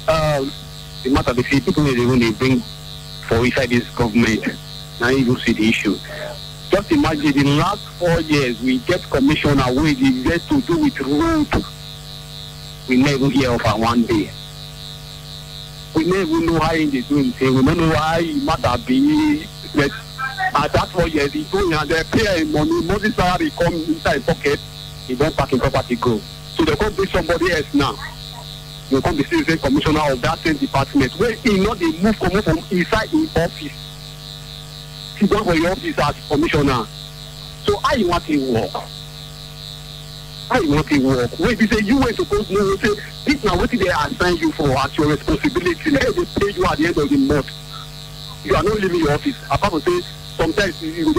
The matter the people when they bring for inside this government. Now you will see the issue. Just imagine in the last 4 years we get commissioner where they get to do with road. We never hear of her one day. We never know how they doing things. We don't know why it matter be. But at that 4 years he going and they pay money, money salary come inside pocket, he don't pack in property go. So they can't be somebody else now. They can't be citizen commissioner of that same department where he not they move from inside his office. He go for your office as commissioner. So how you want to work? How you want to work? Wait, you say you were supposed to know. Say this now what they assign you for as your responsibility. Let them pay you at the end of the month. You are not leaving your office. Apart from say sometimes you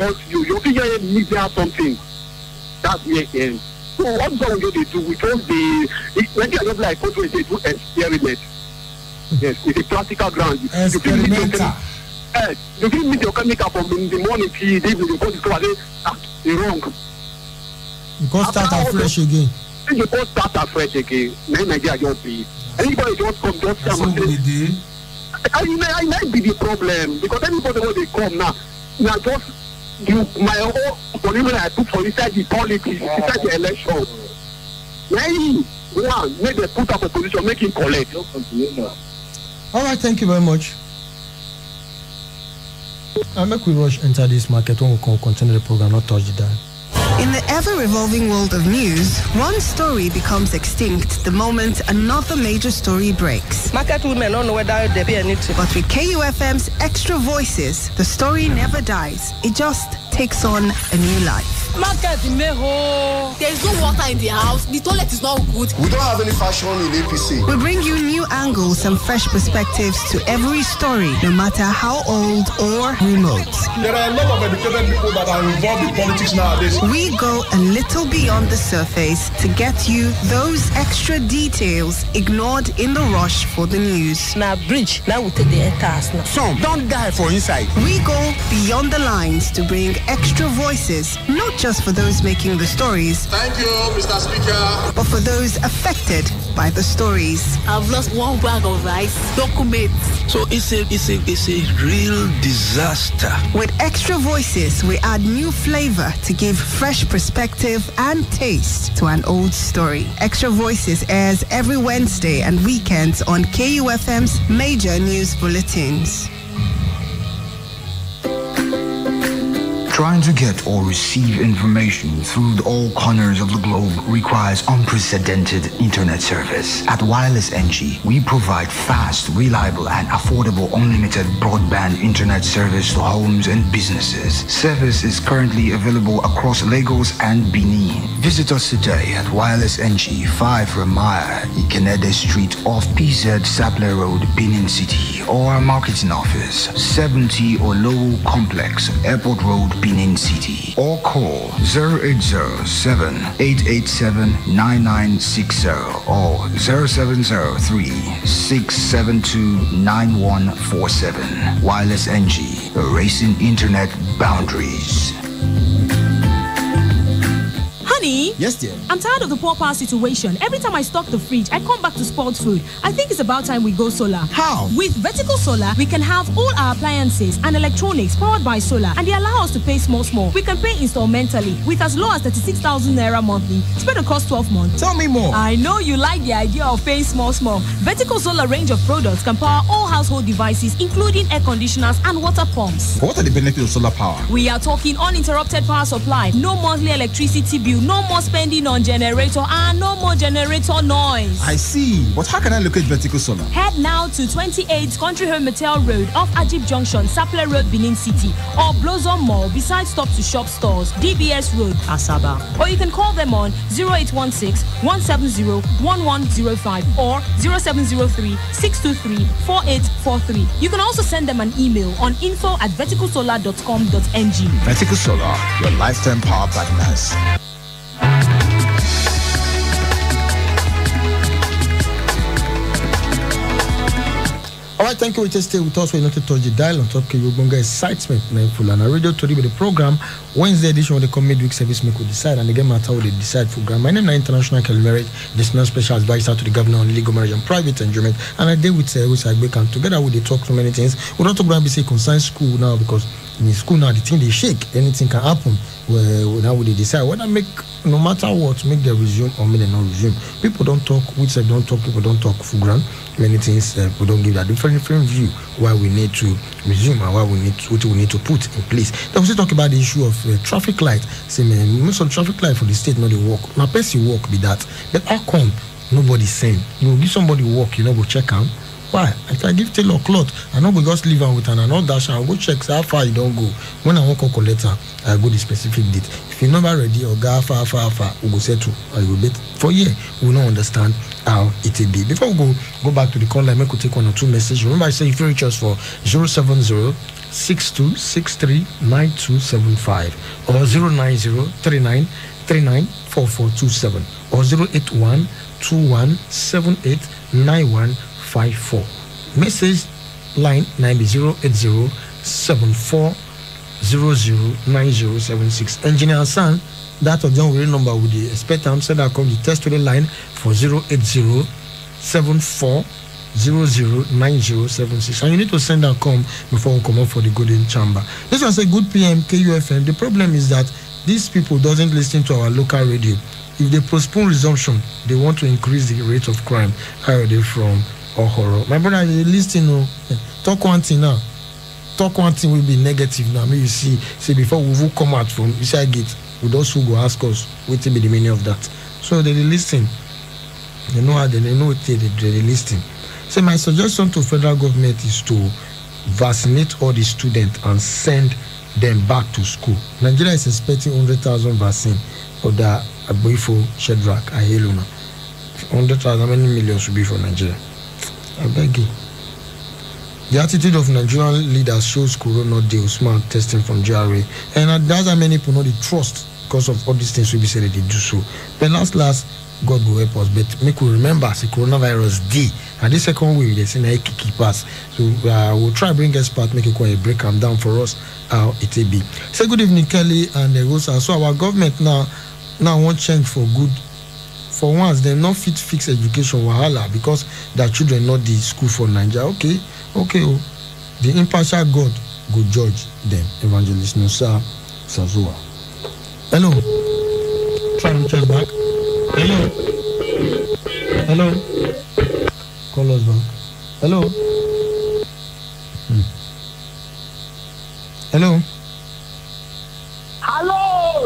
figure media something. That's where it ends. So what they do because when they are not like country they do experiment. Yes, it's a practical ground. Experimental. You can meet your chemical from the morning till the evening because it's wrong. You can't start afresh again. You can't start afresh again. Then Nigeria just be. Anybody just come, just come and say. I might be the problem because anybody when they come now just my whole police I put for inside the politics, inside the election. One, make them put up a position, make him collect. All right, thank you very much. I'll make we rush enter this market when we continue the program, not touch the dial. In the ever-revolving world of news, one story becomes extinct the moment another major story breaks. Market women don't know whether they be anything. But with KUFM's Extra Voices, the story never dies. It just takes on a new life. Market meho. There is no water in the house. The toilet is not good. We don't have any fashion in APC. We bring you new angles and fresh perspectives to every story, no matter how old or remote. There are a lot of educated people that are involved in politics nowadays. We go a little beyond the surface to get you those extra details ignored in the rush for the news. Now bridge, now we take the enters now. Some don't die for inside. We go beyond the lines to bring extra voices, not just for those making the stories. Thank you, Mr. Speaker. But for those affected by the stories. I've lost one bag of rice. Documents. So it's a real disaster. With Extra Voices, we add new flavor to give fresh perspective and taste to an old story. Extra Voices airs every Wednesday and weekends on KUFM's major news bulletins. Trying to get or receive information through all corners of the globe requires unprecedented internet service. At Wireless NG, we provide fast, reliable, and affordable unlimited broadband internet service to homes and businesses. Service is currently available across Lagos and Benin. Visit us today at Wireless NG, 5 Ramaya, Ikenede Street off PZ Sapler Road, Benin City, or our marketing office, 70 Olowo Complex, Airport Road, Benin City, or call 0807-887-9960 or 0703-672-9147. Wireless NG, erasing internet boundaries. Honey? Yes, dear. I'm tired of the poor power situation. Every time I stock the fridge, I come back to spoiled food. I think it's about time we go solar. How? With Vertical Solar, we can have all our appliances and electronics powered by solar, and they allow us to pay small. We can pay installmentally with as low as 36,000 naira monthly, spread across 12 months. Tell me more. I know you like the idea of paying small. Vertical Solar range of products can power all household devices, including air conditioners and water pumps. What are the benefits of solar power? We are talking uninterrupted power supply, no monthly electricity bill, no more spending on generator, and no more generator noise. I see. But how can I locate Vertical Solar? Head now to 28 Country Home Metal Road off Ajib Junction, Sapler Road, Benin City, or Blossom Mall beside Stop to Shop stores, DBS Road, Asaba. Or you can call them on 0816-170-1105 or 0703-623-4843. You can also send them an email on info@verticalsolar.com.ng. Vertical Solar, your lifetime power partners. Alright, thank you. We just stay with us. We're not to touch the dial on top of Kibonga excitement and full and radio to with the program. Wednesday edition of the midweek service make we decide and again matter what they decide program. My name is International Marriage, national special advisor to the governor on legal marriage and private enjoyment. And I deal with Agbek, and together we talk so many things. We don't talk about be say concern school now because in school now the thing they shake, anything can happen. Now we decide whether make no matter what make them resume or make them not resume. People don't talk, which side don't talk, people don't talk full ground. Many things we don't give that different view why we need to resume and why we need to, what we need to put in place. Then we also talk about the issue of traffic light. Say man, most of the traffic light for the state not they work. Now person work be that, but how come nobody's saying? You give somebody work, you know, go check out. Why? If I give tailor cloth, I know we just leave am with an another dash and go check how far you don't go. When I want to collect her, I go the specific date. If you're never ready or go far, we go settle or you will bet. For year, we don't understand how it will be. Before we go back to the call line, we could take 1 or 2 messages. Remember, I say if you reach us for 070-6263-9275 or 090-3939-4427 or 081-2178-9154. Message line 908074009076. Engineer Hassan, that of John Will number with the expect him said I come the test to the line for 08074009076. And you need to send and come before we come up for the golden chamber. This was a good PM KUFM. The problem is that these people doesn't listen to our local radio. If they postpone resumption, they want to increase the rate of crime. How are they from or horror? My brother, you listen, talk one thing now. Talk one thing will be negative now. Maybe you see before we will come out from inside gate, would also go ask us what will be the meaning of that. So they listen. They know how they know what they listen. So my suggestion to federal government is to vaccinate all the students and send them back to school. Nigeria is expecting 100,000 vaccine for the Aboifo, Shedrack, Ayeluna. 100,000, how many millions should be for Nigeria? I beg you. The attitude of Nigerian leaders shows corona deal smart testing from GRA, and that's how many people know the trust because of all these things we be said they do so. But last, God will help us. But make we remember, the coronavirus D, and the second wave they say na keep us. So we'll try bring expert, make it quite a break and down for us how it will be. Say good evening, Kelly and Rosa. So our government now won't change for good. For once, they not fit fix education wahala because their children not the school for Nigeria. Okay. Oh, the impartial God go judge them. Evangelist Musa Sazua. Hello. Try to check back. Hello. Call us back. Hello. Hello.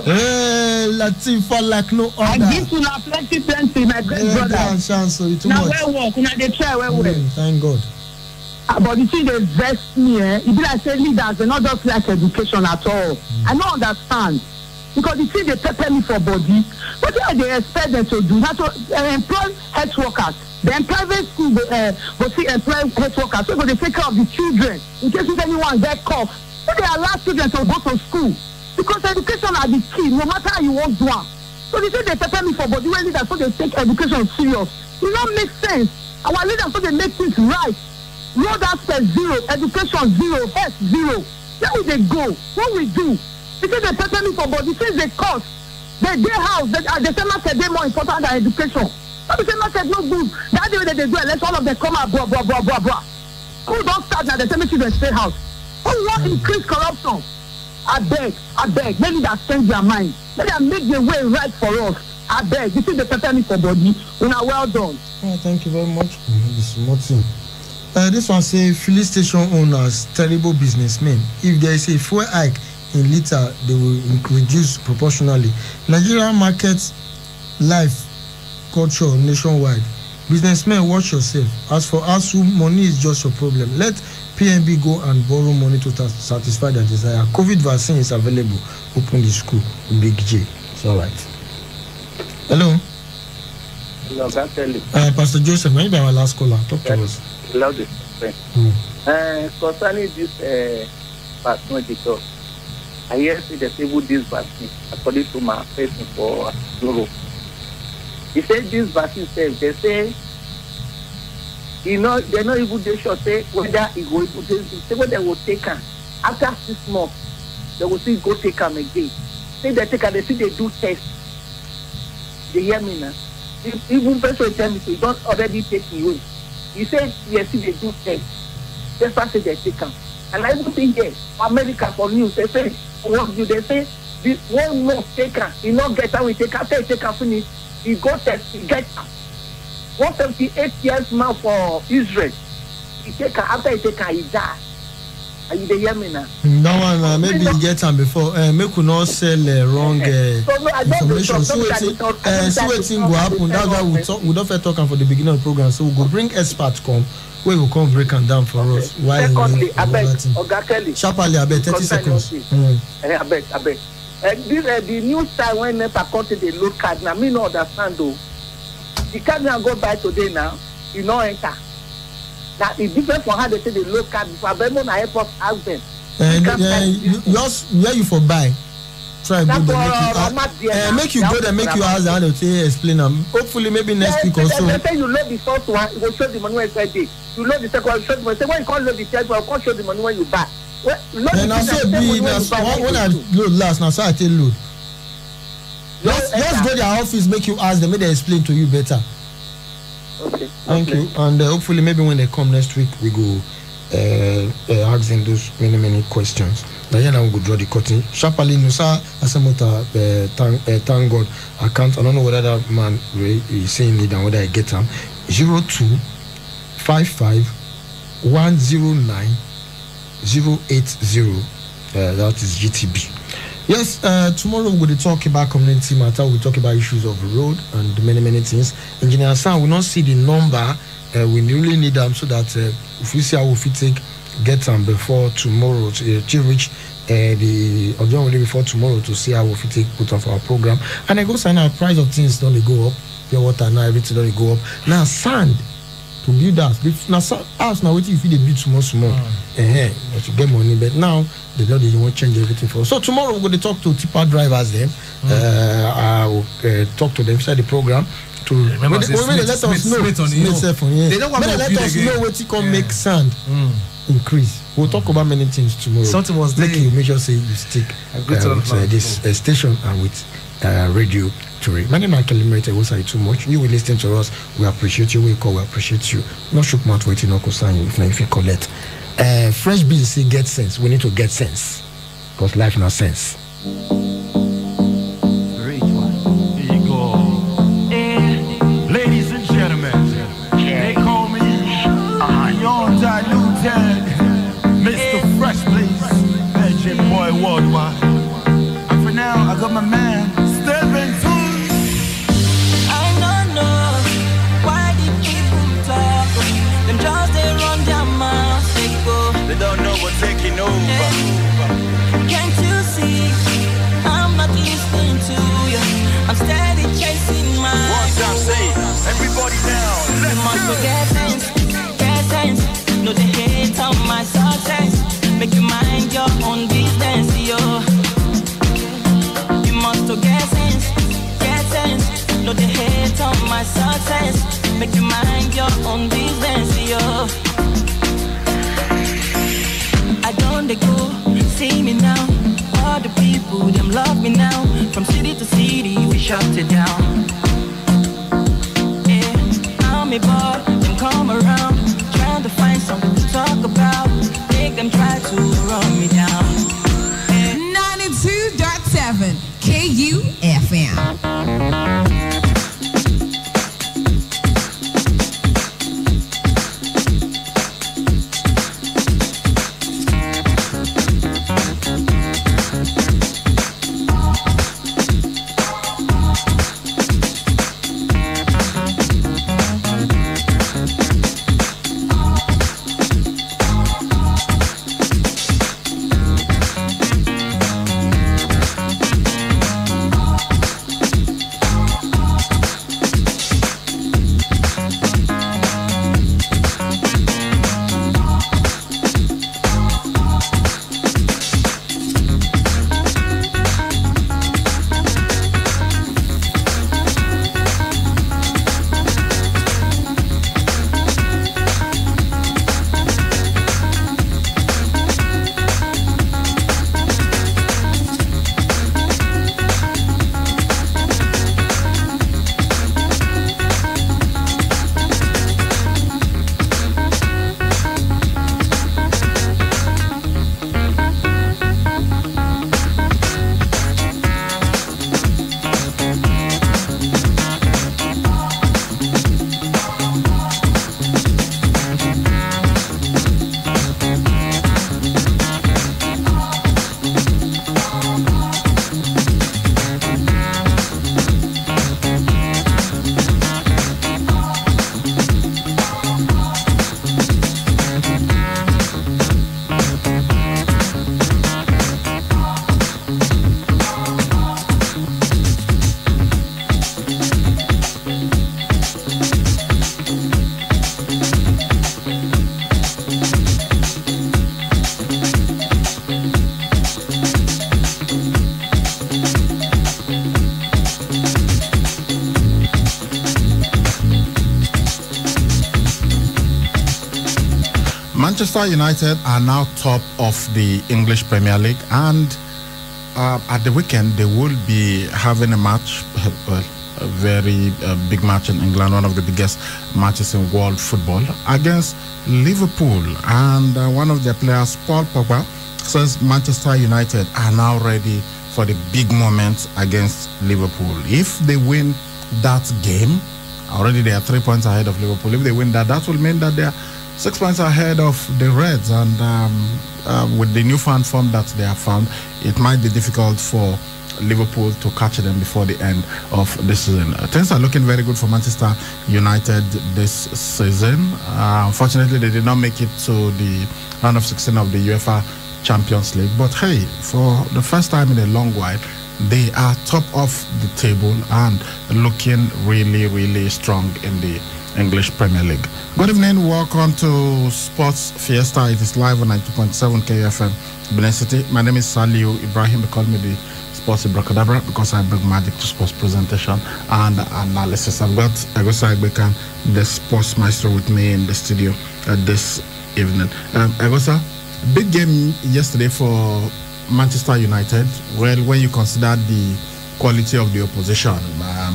Hey, Latifa like no other. I give you plenty, my great brother. Chance, so too now much. Now where work? Now they try where work. Thank God. But you see, they vex me. It be like say leaders, they not just like education at all. I don't understand. Because you see, they pepper me for body. What do they expect them to do? Not to employ health workers. Then private school go see employ health workers. So they take care of the children. In case if anyone get cough. So they allow children to go to school. Because education are the key, no matter how you want to do. So they say they pepper me for body when leaders, so they take education serious. It don't make sense. Our leaders, so they make things right. Road aspect 0, education 0, health 0. Where will they go? What we do? Because they pepper me for body, since they cost. They house, they say market they more important than education. So they say market no good. That day when they do election, all of them come out, blah. Who don't start now, they say make children stay house. Who want increase corruption? I beg, maybe that change their mind. Maybe that make the way right for us. I beg, you see the pepper me for body. Una well done. Oh, thank you very much. This one say filling station owners terrible businessmen. If there is a fuel hike in liter, they will reduce proportionally. Nigerian markets life culture nationwide. Businessmen, watch yourself. As for us, money is just your problem. Let PNB go and borrow money to satisfy their desire. COVID vaccine is available. Open the school. Big J. It's all right. Hello. Hello, Pastor. Pastor Joseph, maybe our last caller. Talk to us. Concerning this vaccine, I hear they disabled this vaccine according to my person for Europe. He said this vaccine safe. They say, they're not even they should say whether it will say whether they will take them. After 6 months, they will still go take them again. Say they take them, they see they do tests. They hear me now. Even person tell me so you don't already take me away. He said, yes, they do tests. That's why they take them. And I even think here, America for news, they say, what do they say? This one more taker, he not get how we take after he take finish, he go test, he get 178 years now for Israel. He take after he take he die. Are you hear me now? No one maybe you get them before. Make we not sell wrong information. So waiting go happen. That's why we don't talk for the beginning of the program. So we go bring experts come. We will come break them down for us. Why? Secondly, I beg, Oga Kelly. Sharply, I beg 30 seconds. I beg. The news time when NEPA come to the load card, now me no understand though. The card now go buy today now, you no enter. Now it's different from how they say the load card before. But when I help us ask them. Yours, where you for buy? Try go there, make you go there, make you ask them to explain them. Hopefully, maybe next week or so. They say you load the first one, you will show the money when it's ready. You load the second one, you show the money. Say when you can't load the third one, you can't show the money when you buy. When I load last, now so I tell load. Just go to their office, make you ask them, make they explain to you better. Okay. Thank you, and hopefully maybe when they come next week, we go ask them those many questions. Now we go draw the curtain. Sharply, Nusa Asamota, thank God. I don't know whether that man is saying it and whether I get him. 0255 109 080. That is GTB. Yes, tomorrow we'll talk about community matter. We'll talk about issues of the road and many things. Engineer Sam will not see the number. We really need them so that if we see how we take get them before tomorrow to reach the audience before tomorrow to see how we take put off our program. And I go sign our price of things don't they go up. Pure water now everything don't go up. Now sand to build house. Now house now waiting if they build small. But you get money, but now they won't change everything for us. So tomorrow we're going to talk to tipper drivers then. I will talk to them inside the program. To when they let us know. They don't want to let us know what you can make sand increase. We'll talk about many things tomorrow. Something was there. Make sure say you stick with this station and with radio Tory. My name is Kelimete. Was I too much? You will listen to us. We appreciate you. We call. We appreciate you. No shook mouth waiting. No concern you. If you collect. Fresh business say get sense. We need to get sense because life no sense. Great one. Here you go. Ladies and gentlemen, they call me Young Diluted, Mr. Fresh Place, Magic Boy Worldwide. And for now, I got my man Steven Toon. I don't know why the people talk. Them just they run their mouths. They don't know what's taking over. Can't you see? I'm not listening to you. I'm steady chasing my. One time, say everybody down. You must get sense. No, they hate on my success. Make you mind your own business, yo. You must get sense. No, they hate on my success. Make you mind your own business, yo. I don't they go, see me now. All the people, them love me now. From city to city, we shut it down. Yeah, I'm a boy, them come around. Trying to find something to talk about. Make them try to run me down. Yeah. 92.7 KUFM. Manchester United are now top of the English Premier League, and at the weekend they will be having a match, a very big match in England, one of the biggest matches in world football, against Liverpool. And one of their players, Paul Pogba, says Manchester United are now ready for the big moments against Liverpool. If they win that game, already they are 3 points ahead of Liverpool. If they win that, that will mean that they are 6 points ahead of the Reds, and with the newfound form that they have found, it might be difficult for Liverpool to catch them before the end of the season. Things are looking very good for Manchester United this season. Unfortunately, they did not make it to the round of 16 of the UEFA Champions League. But hey, for the first time in a long while, they are top of the table and looking really, really strong in the English Premier League. Good evening, welcome to Sports Fiesta. It is live on 92.7 KFM Benin City. My name is Saliu Ibrahim. They call me the Sports Ibracadabra because I bring magic to sports presentation and analysis. I've got Egosa Egbekan, the sports maestro, with me in the studio this evening. Egosa, big game yesterday for Manchester United. Well, when you consider the quality of the opposition,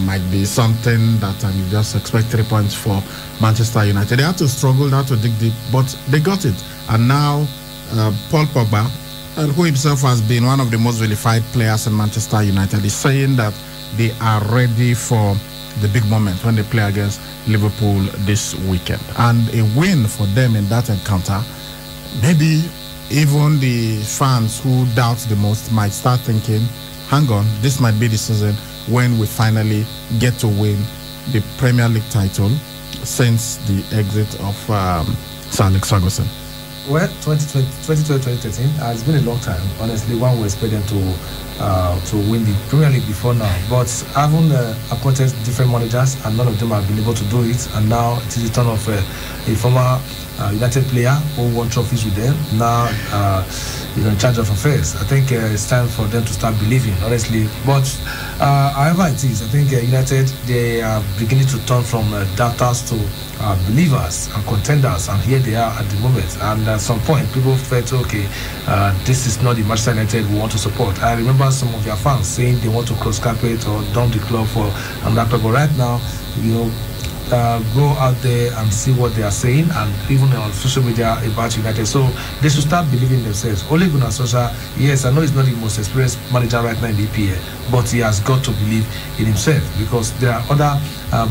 might be something that you just expect 3 points for Manchester United. They had to struggle, they had to dig deep, but they got it. And now Paul Pogba, who himself has been one of the most vilified players in Manchester United, is saying that they are ready for the big moment when they play against Liverpool this weekend. And a win for them in that encounter, maybe even the fans who doubt the most might start thinking, hang on, this might be the season when we finally get to win the Premier League title since the exit of Sir Alex Ferguson. Well, 2013 has been a long time. Honestly, one would expect them to win the Premier League before now. But having appointed different managers, and none of them have been able to do it. And now it is the turn of a former United player who won trophies with them. Now in charge of affairs. I think it's time for them to start believing, honestly. But however it is, I think United, they are beginning to turn from doubters to believers and contenders, and here they are at the moment. And at some point, people felt, okay, this is not the Manchester United we want to support. I remember some of their fans saying they want to cross carpet or dump the club for another club. But right now, go out there and see what they are saying, and even on social media about United. So they should start believing themselves. Ole Gunnar Solskjaer, yes, I know he's not the most experienced manager right now in the EPL, but he has got to believe in himself, because there are other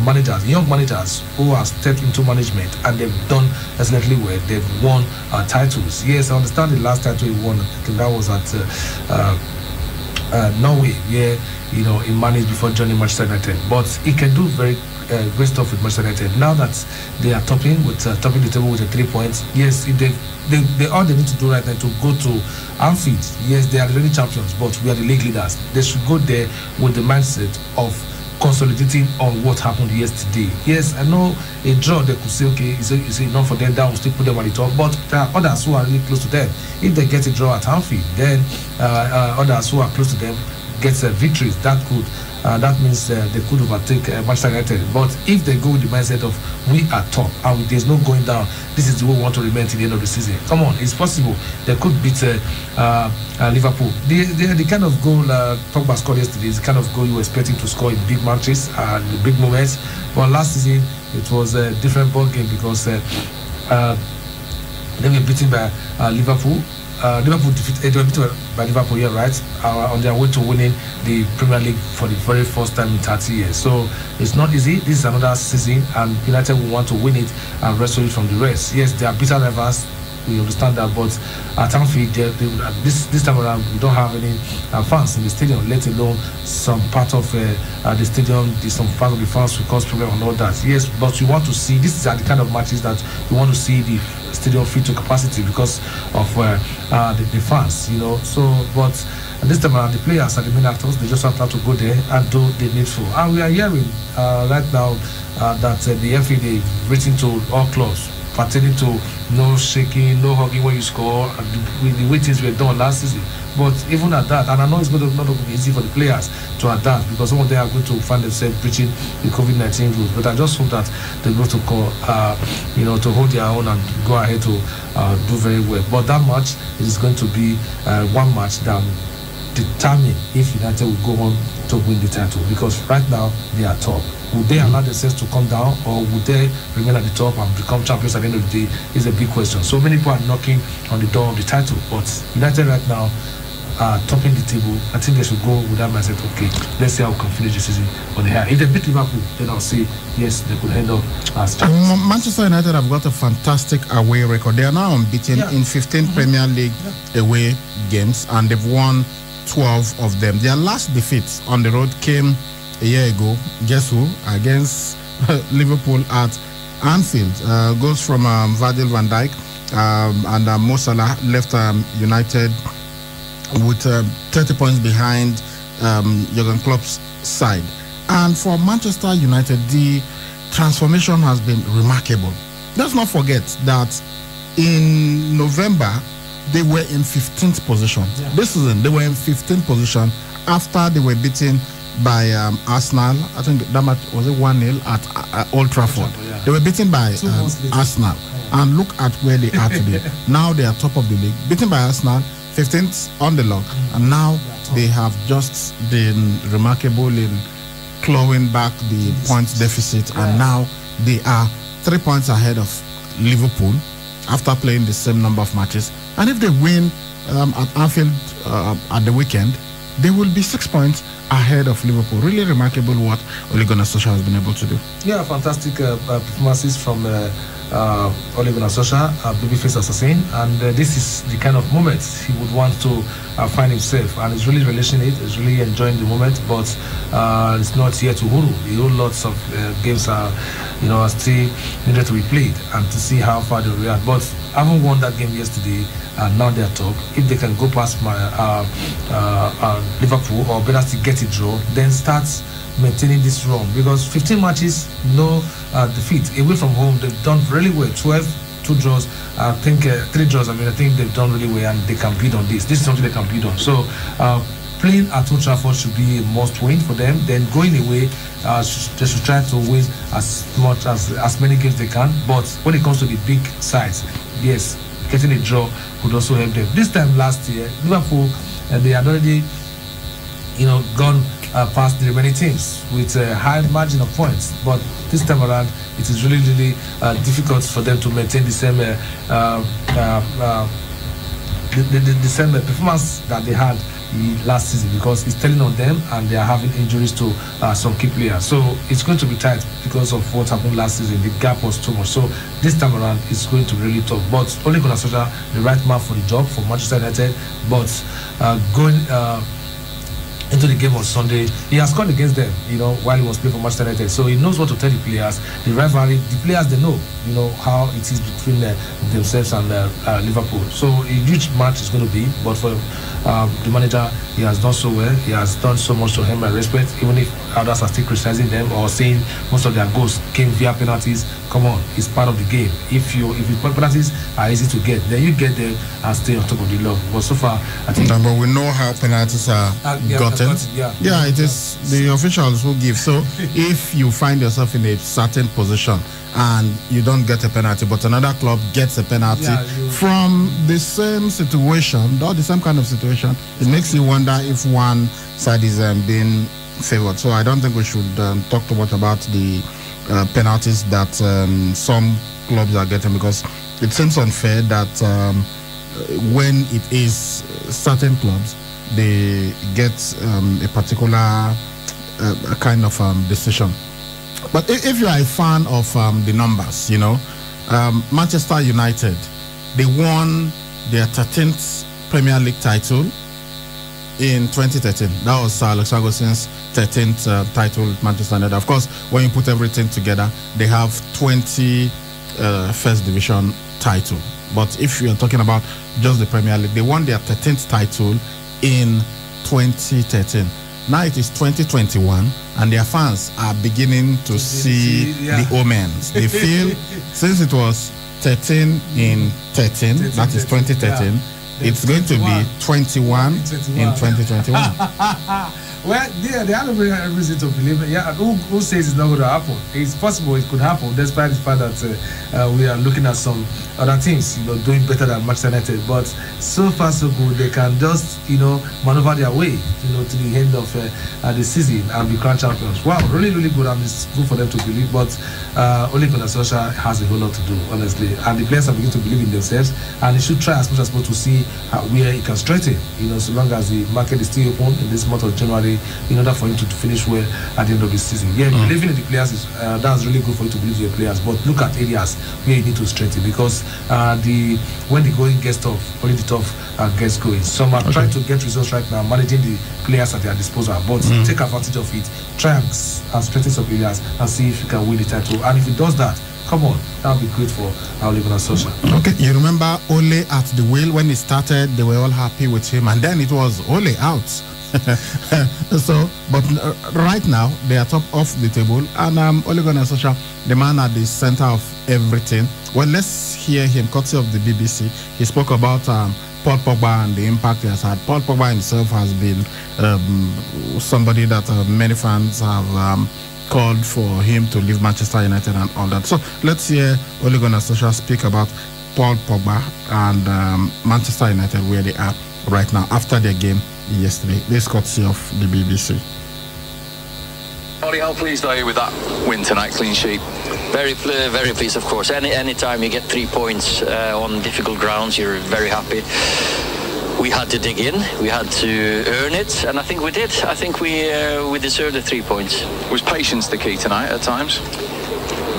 managers, young managers, who have stepped into management and they've done excellently well. They've won titles. Yes, I understand the last title he won, I think that was at Norway, where he managed before joining Manchester United. But he can do very great stuff with Manchester United. Now that they are topping the table with the 3 points, yes, they all they need to do right now to go to Anfield. Yes, they are the reigning champions, but we are the league leaders. They should go there with the mindset of consolidating on what happened yesterday. Yes, I know a draw they could say, okay, it's enough for them, that will still put them on the top, but there are others who are really close to them. If they get a draw at Anfield, then others who are close to them get victories. That means they could overtake Manchester United. But if they go with the mindset of we are top and there's no going down, this is the way we want to remain till the end of the season. Come on, it's possible. They could beat Liverpool. The kind of goal Pogba scored yesterday is the kind of goal you were expecting to score in big matches and big moments. But last season it was a different ball game, because they were beaten by Liverpool. Liverpool they were beaten by Liverpool, yeah, right, on their way to winning the Premier League for the very first time in 30 years. So it's not easy. This is another season, and United will want to win it and wrestle it from the rest. Yes, they are bitter rivals. We understand that, but at Anfield, this time around, we don't have any fans in the stadium, let alone some part of the stadium, some part of the fans will cause problem and all that. Yes, but we want to see, these are the kind of matches that we want to see the stadium filled to capacity because of the fans, So, but this time around, the players are the main actors. They just have to go there and do the needful. And we are hearing right now that the FA is written to all clubs pertaining to no shaking, no hugging when you score, with the way things were done last season. But even at that, and I know it's not going to be easy for the players to adapt, because some of them are going to find themselves breaching the COVID-19 rules. But I just hope that they're going to to hold their own and go ahead to do very well. But that match is going to be one match that will determine if United will go on to win the title, because right now they are top. Would they allow themselves to come down, or would they remain at the top and become champions at the end of the day, is a big question. So many people are knocking on the door of the title, but United right now, topping the table, I think they should go with that mindset. Okay, let's see how we can finish the season on the high. If they beat Liverpool, then I'll say yes, they could end up as champions. Manchester United have got a fantastic away record. They are now unbeaten in 15 Premier League away games, and they've won 12 of them. Their last defeat on the road came a year ago. Guess who? Against Liverpool at Anfield. Goes from Virgil van Dijk and Mo Salah left United with 30 points behind Jurgen Klopp's side. And for Manchester United, the transformation has been remarkable. Let's not forget that in November, they were in 15th position. Yeah. This season, they were in 15th position after they were beaten by Arsenal. I think that match was 1-0 at Old Trafford. Yeah. They were beaten by Arsenal. And look at where they are today. Now they are top of the league. Beaten by Arsenal, 15th on the log. And now they have just been remarkable in clawing back the points deficit. Yeah. And now they are 3 points ahead of Liverpool after playing the same number of matches. And if they win at Anfield at the weekend, they will be 6 points ahead of Liverpool. Really remarkable what Ole Gunnar Solskjaer has been able to do. Yeah, fantastic performances from Ole Gunnar Solskjaer, babyface assassin, and this is the kind of moment he would want to find himself, and he's really relishing it. He's really enjoying the moment, but it's not yet to huru. A whole lots of games are still needed to be played and to see how far they react. But having won that game yesterday, and now they're top. If they can go past my Liverpool, or better still get a draw, then start maintaining this run, because 15 matches, no defeat away from home. They've done really well. 2 draws, I think 3 draws. I think they've done really well, and they can build on this. This is something they can build on. So playing at Old Trafford should be a must win for them. Then going away, they should try to win as many games they can. But when it comes to the big sides, yes, getting a draw could also help them. This time last year, Liverpool, they had already gone past the remaining teams with a high margin of points. But this time around, it is really, really difficult for them to maintain the same the same performance that they had last season, because it's telling on them, and they are having injuries to some key players. So it's going to be tight because of what happened last season. The gap was too much. So this time around, it's going to be really tough. But Ole Gunnar Solskjaer, the right man for the job for Manchester United. But going into the game on Sunday, he has scored against them, while he was playing for Manchester United. So he knows what to tell the players. The rivalry, the players, they know, how it is between themselves and Liverpool. So a huge match is going to be. But for the manager, he has done so well. He has done so much to him, my respect. Even if others are still criticizing them or saying most of their goals came via penalties, come on, it's part of the game. If penalties are easy to get, then you get them and stay on top of the log. But so far, I think. But we know how penalties are gotten. Yeah, it is the officials who give. So if you find yourself in a certain position and you don't get a penalty, but another club gets a penalty from the same situation, or the same kind of situation, it makes you wonder if one side is being favored. So I don't think we should talk too much about the penalties that some clubs are getting, because it seems unfair that when it is certain clubs, they get a particular kind of decision. But if you are a fan of the numbers, Manchester United, they won their 13th Premier League title in 2013. That was Alex Ferguson's 13th title with Manchester United. Of course, when you put everything together, they have 20 First Division title. But if you're talking about just the Premier League, they won their 13th title in 2013. Now it is 2021, and their fans are beginning to see the omens. They feel, since it was 13 in 13, that is 2013, it's going to be 21 in 2021. Well, they have every reason to believe it. Yeah, who says it's not going to happen? It's possible it could happen, despite the fact that we are looking at some other teams, doing better than Manchester United. But so far so good, they can just, maneuver their way, to the end of the season and be crowned champions. Wow, really, really good, and it's good for them to believe. But Ole Gunnar Solskjaer has a whole lot to do, honestly, and the players are beginning to believe in themselves, and they should try as much as possible to see where he can strengthen. So long as the market is still open in this month of January, in order for him to finish well at the end of the season. Yeah, believing in the players is that's really good for you to believe in your players, but look at areas where you need to strengthen, because when the going gets tough, only the tough gets going. Some are trying to get results right now, managing the players at their disposal, but take advantage of it, try and strengthen some areas and see if you can win the title. And if he does that, come on, that would be great for Ole Gunnar Solskjaer. Okay, you remember Ole at the wheel when he started? They were all happy with him, and then it was Ole out. So, but right now they are top of the table, and Ole Gunnar Solskjaer, the man at the center of everything. Well, let's hear him, courtesy of the BBC. He spoke about Paul Pogba and the impact he has had. Paul Pogba himself has been somebody that many fans have called for him to leave Manchester United and all that. So let's hear Ole Gunnar Solskjaer speak about Paul Pogba and Manchester United, where they are right now after their game yesterday. This courtesy of the BBC. Ollie, how pleased are you with that win tonight, clean sheet? Very pleased, of course. Any time you get 3 points on difficult grounds, you're very happy. We had to dig in, we had to earn it, and I think we did. I think we deserved the 3 points. Was patience the key tonight at times?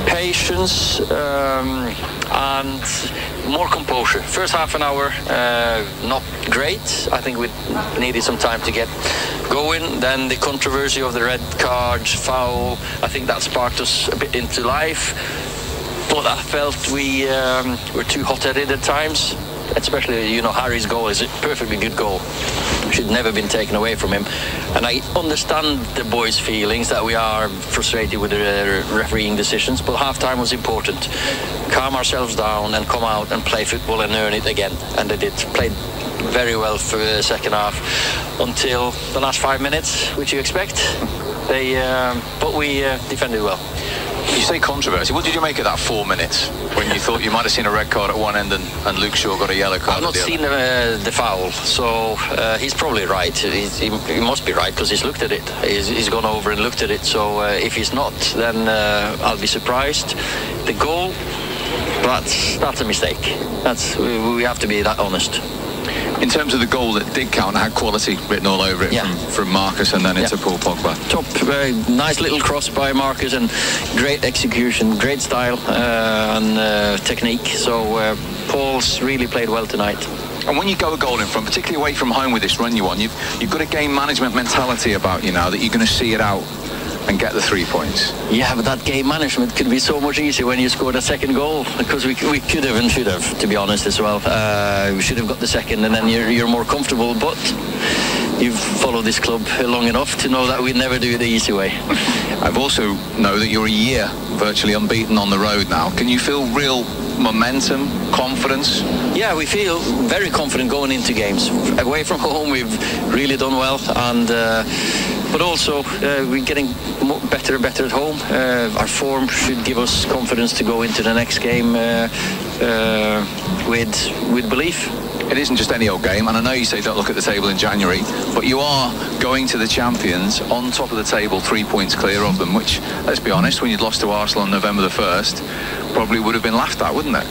Patience and more composure. First half an hour, not great. I think we needed some time to get going. Then the controversy of the red card, foul, I think that sparked us a bit into life. But I felt we were too hot-headed at times. Especially, Harry's goal is a perfectly good goal. Should never been taken away from him. And I understand the boys' feelings that we are frustrated with the refereeing decisions, but half-time was important. Calm ourselves down and come out and play football and earn it again. And they did. Played very well for the second half until the last 5 minutes, which you expect. But we defended well. You say controversy. What did you make of that 4 minutes when you thought you might have seen a red card at one end and Luke Shaw got a yellow card? I've not seen the foul, so he's probably right. He must be right because he's looked at it. He's gone over and looked at it. So if he's not, then I'll be surprised. The goal, that's a mistake. We have to be that honest. In terms of the goal that did count, it had quality written all over it from Marcus and then into Paul Pogba. Top, nice little cross by Marcus and great execution, great style and technique. So Paul's really played well tonight. And when you go a goal in front, particularly away from home with this run you on, you've got a game management mentality about you now that you're going to see it out and get the 3 points. Yeah, but that game management could be so much easier when you scored a second goal, because we could have and should have, to be honest, as well. We should have got the second, and then you're more comfortable. But you've followed this club long enough to know that we never do it the easy way. I've also know that you're a year virtually unbeaten on the road now. Can you feel real momentum, confidence? Yeah, we feel very confident going into games. Away from home, we've really done well, and but also we're getting better and better at home. Our form should give us confidence to go into the next game with belief. It isn't just any old game, and I know you say don't look at the table in January, but you are going to the champions on top of the table, 3 points clear of them, which, let's be honest, when you'd lost to Arsenal on November the 1st, probably would have been laughed at, wouldn't it?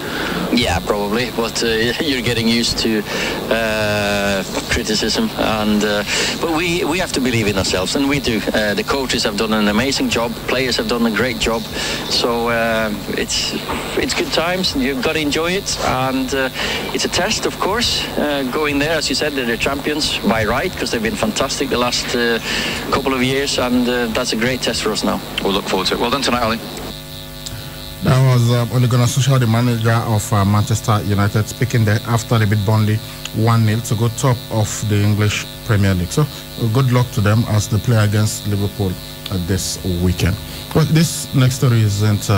Yeah, probably, but you're getting used to criticism, and but we have to believe in ourselves, and we do. The coaches have done an amazing job, players have done a great job, so it's good times, you've got to enjoy it, and it's a test, of course. Going there, as you said, they're the champions by right, because they've been fantastic the last couple of years, and that's a great test for us now. We'll look forward to it. Well done tonight, Ollie. That was Ole Gunnar Solskjaer, the manager of Manchester United, speaking there after they beat Burnley 1-0 to go top of the English Premier League. So good luck to them as they play against Liverpool this weekend. Well, this next story isn't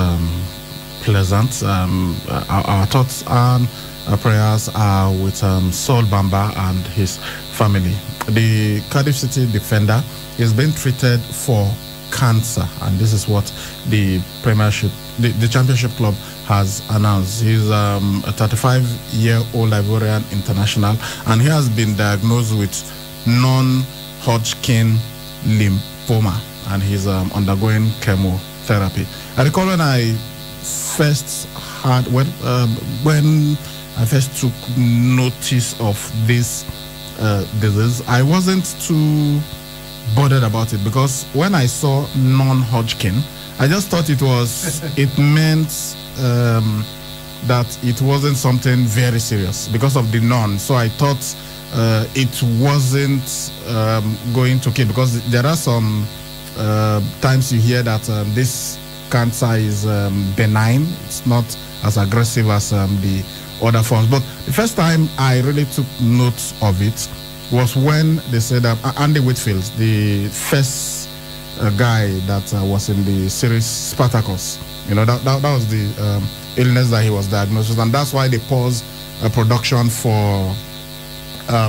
pleasant. Our thoughts and our prayers are with Saul Bamba and his family. The Cardiff City defender he's been treated for cancer, and this is what the the championship club has announced. He's a 35-year-old Ivorian international, and he has been diagnosed with non-Hodgkin lymphoma, and he's undergoing chemotherapy. I recall when I first had when I first took notice of this disease, I wasn't too bothered about it, because when I saw non-Hodgkin, I just thought it meant that it wasn't something very serious because of the non. So I thought it wasn't going to kill, because there are some times you hear that this cancer is benign. It's not as aggressive as the other forms. But the first time I really took note of it was when they said Andy Whitfield, the first guy that was in the series Spartacus, that was the illness that he was diagnosed with, and that's why they paused production for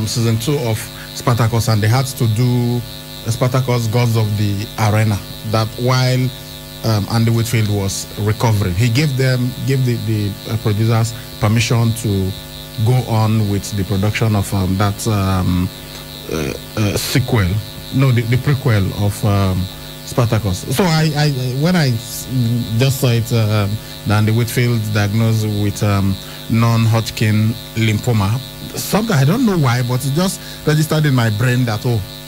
season 2 of Spartacus, and they had to do Spartacus Gods of the Arena, that while Andy Whitfield was recovering. He gave the producers permission to go on with the production of that sequel, the prequel of Spartacus. So I when I just saw it, Andy Whitfield diagnosed with non-Hodgkin lymphoma, something I don't know why, but it just registered in my brain that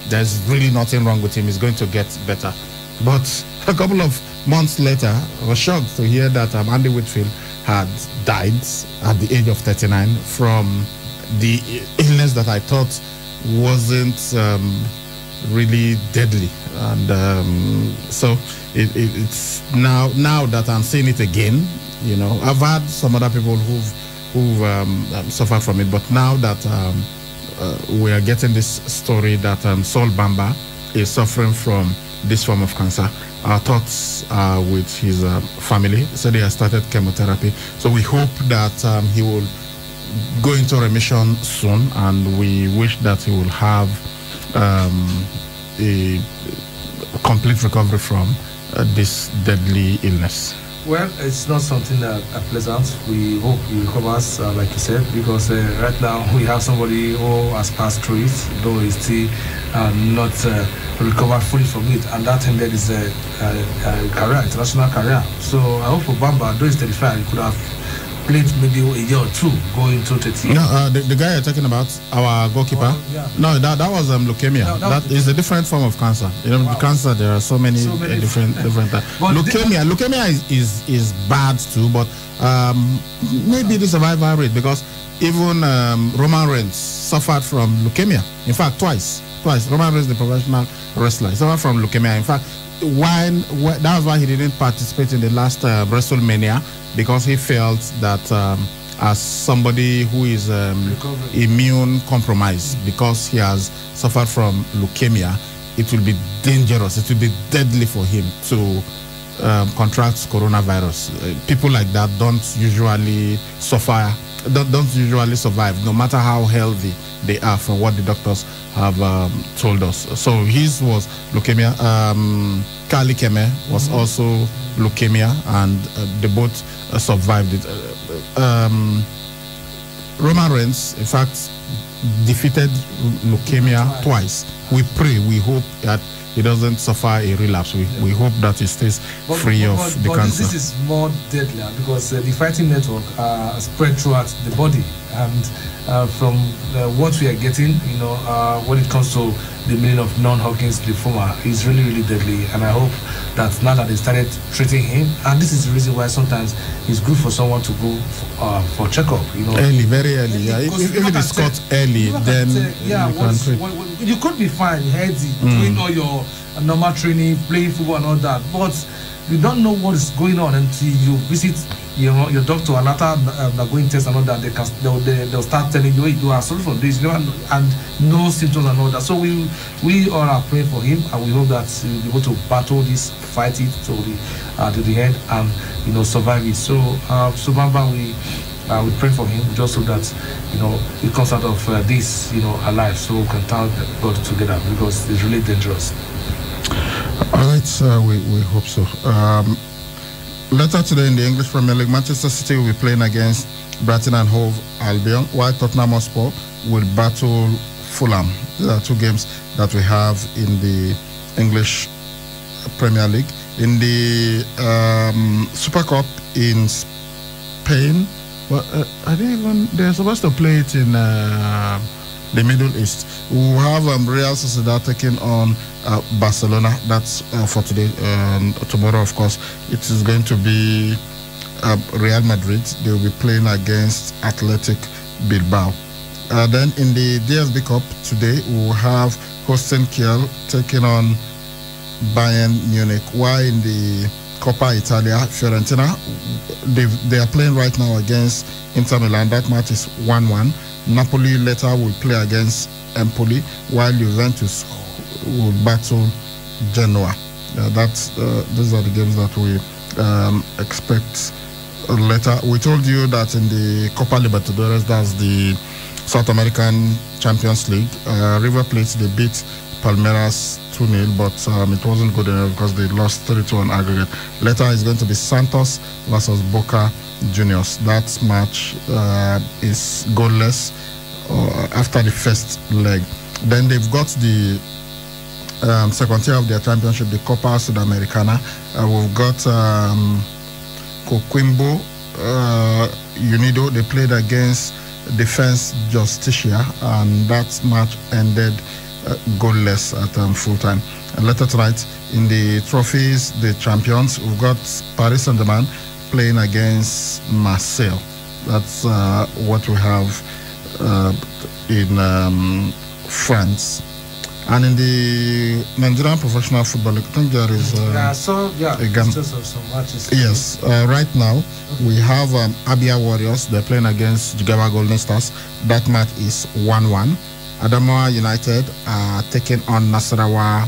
there's really nothing wrong with him. He's going to get better. But a couple of months later, I was shocked to hear that Andy Whitfield had died at the age of 39 from the illness that I thought wasn't really deadly. And so it's now that I'm seeing it again, I've had some other people who've suffered from it, but now that we are getting this story that Saul Bamba is suffering from this form of cancer, our thoughts are with his family. So they have started chemotherapy. So we hope that he will go into remission soon, and we wish that he will have a complete recovery from this deadly illness. Well, it's not something pleasant. We hope he recovers, like you said, because right now we have somebody who has passed through it, though he's still not recovered fully from it, and that ended his career, international career. So I hope for Bamba, though he's 35, he could have played maybe a year or two going to 30. No, the guy you're talking about, our goalkeeper. Yeah. No, that was leukemia. No, that is a different form of cancer. The cancer, there are so many different types. Leukemia is bad too, but maybe the survival rate, because even Roman Reigns suffered from leukemia. In fact, twice. Roman Reigns, the professional wrestler, suffered from leukemia. In fact, that was why he didn't participate in the last WrestleMania, because he felt that as somebody who is immune compromised, because he has suffered from leukemia, it will be dangerous, it will be deadly for him to contract coronavirus. People like that don't usually survive, no matter how healthy they are, from what the doctors have told us. So his was leukemia. Kali Keme was also leukemia, and they both survived it. Roman Reigns, in fact, defeated leukemia twice. We pray, we hope that he doesn't suffer a relapse. We hope that he stays free of the cancer. This is more deadly because the fighting network spread throughout the body, and from what we are getting, when it comes to the meaning of non-Hodgkin's lymphoma, is really, really deadly. And I hope that now that they started treating him, and this is the reason why sometimes it's good for someone to go for checkup. Early, very early. Yeah. If it is caught early, then you can treat. You could be fine, healthy, doing all your normal training, playing football and all that, but you don't know what is going on until you visit your doctor and after going tests and all that. They'll start telling you, you are sorry for this, and no symptoms and all that. So we all are praying for him, and we hope that he'll be able to battle this, fight it to the end, and survive it. So Bamba, we pray for him, just so that he comes out of this alive, so we can thank God together, because it's really dangerous. Right, we hope so. Later today in the English Premier League, Manchester City will be playing against Brighton and Hove Albion, while Tottenham Hotspur will battle Fulham. These are two games that we have in the English Premier League. In the Super Cup in Spain, well, I didn't even. They're supposed to play it in the Middle East. We'll have Real Sociedad taking on Barcelona. That's for today. Tomorrow, of course, it is going to be Real Madrid. They will be playing against Athletic Bilbao. Then in the DFB Cup today, we will have Holstein Kiel taking on Bayern Munich. While in the Coppa Italia, Fiorentina, they are playing right now against Inter Milan. That match is 1-1. Napoli later will play against Empoli, while Juventus will battle Genoa. These are the games that we expect later. We told you that in the Copa Libertadores, that's the South American Champions League, River Plate, they beat Palmeiras 2-0, but it wasn't good enough because they lost 3-2 on aggregate. Later it's going to be Santos versus Boca Juniors. That match is goalless after the first leg. Then they've got the second tier of their championship, the Copa Sudamericana. We've got Coquimbo Unido. They played against Defense Justicia, and that match ended goalless at full time. And later tonight in the trophies, the champions, we've got Paris Saint-Germain playing against Marseille. That's what we have in France. And in the Nigerian Professional Football League, I think there is a game. Some matches. Yes, right now we have Abia Warriors. They're playing against Jigawa Golden Stars. That match is 1-1. Adamawa United are taking on Nasarawa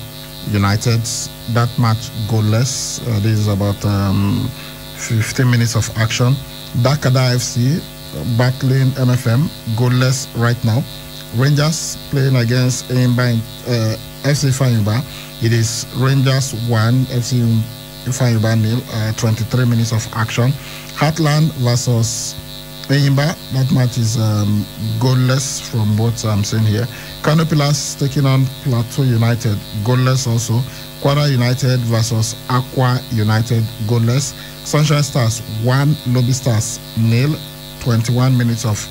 United. That match goalless. This is about 15 minutes of action. Dakada FC battling MFM, goalless right now. Rangers playing against FC Ifeanyiba. It is Rangers 1, FC Ifeanyiba 0, 23 minutes of action. Heartland versus Enyimba. That match is goalless from what I'm saying here. Kano Pillars taking on Plateau United, goalless also. Kwara United versus Aqua United, goalless. Sunshine Stars 1, Lobby Stars 0, 21 minutes of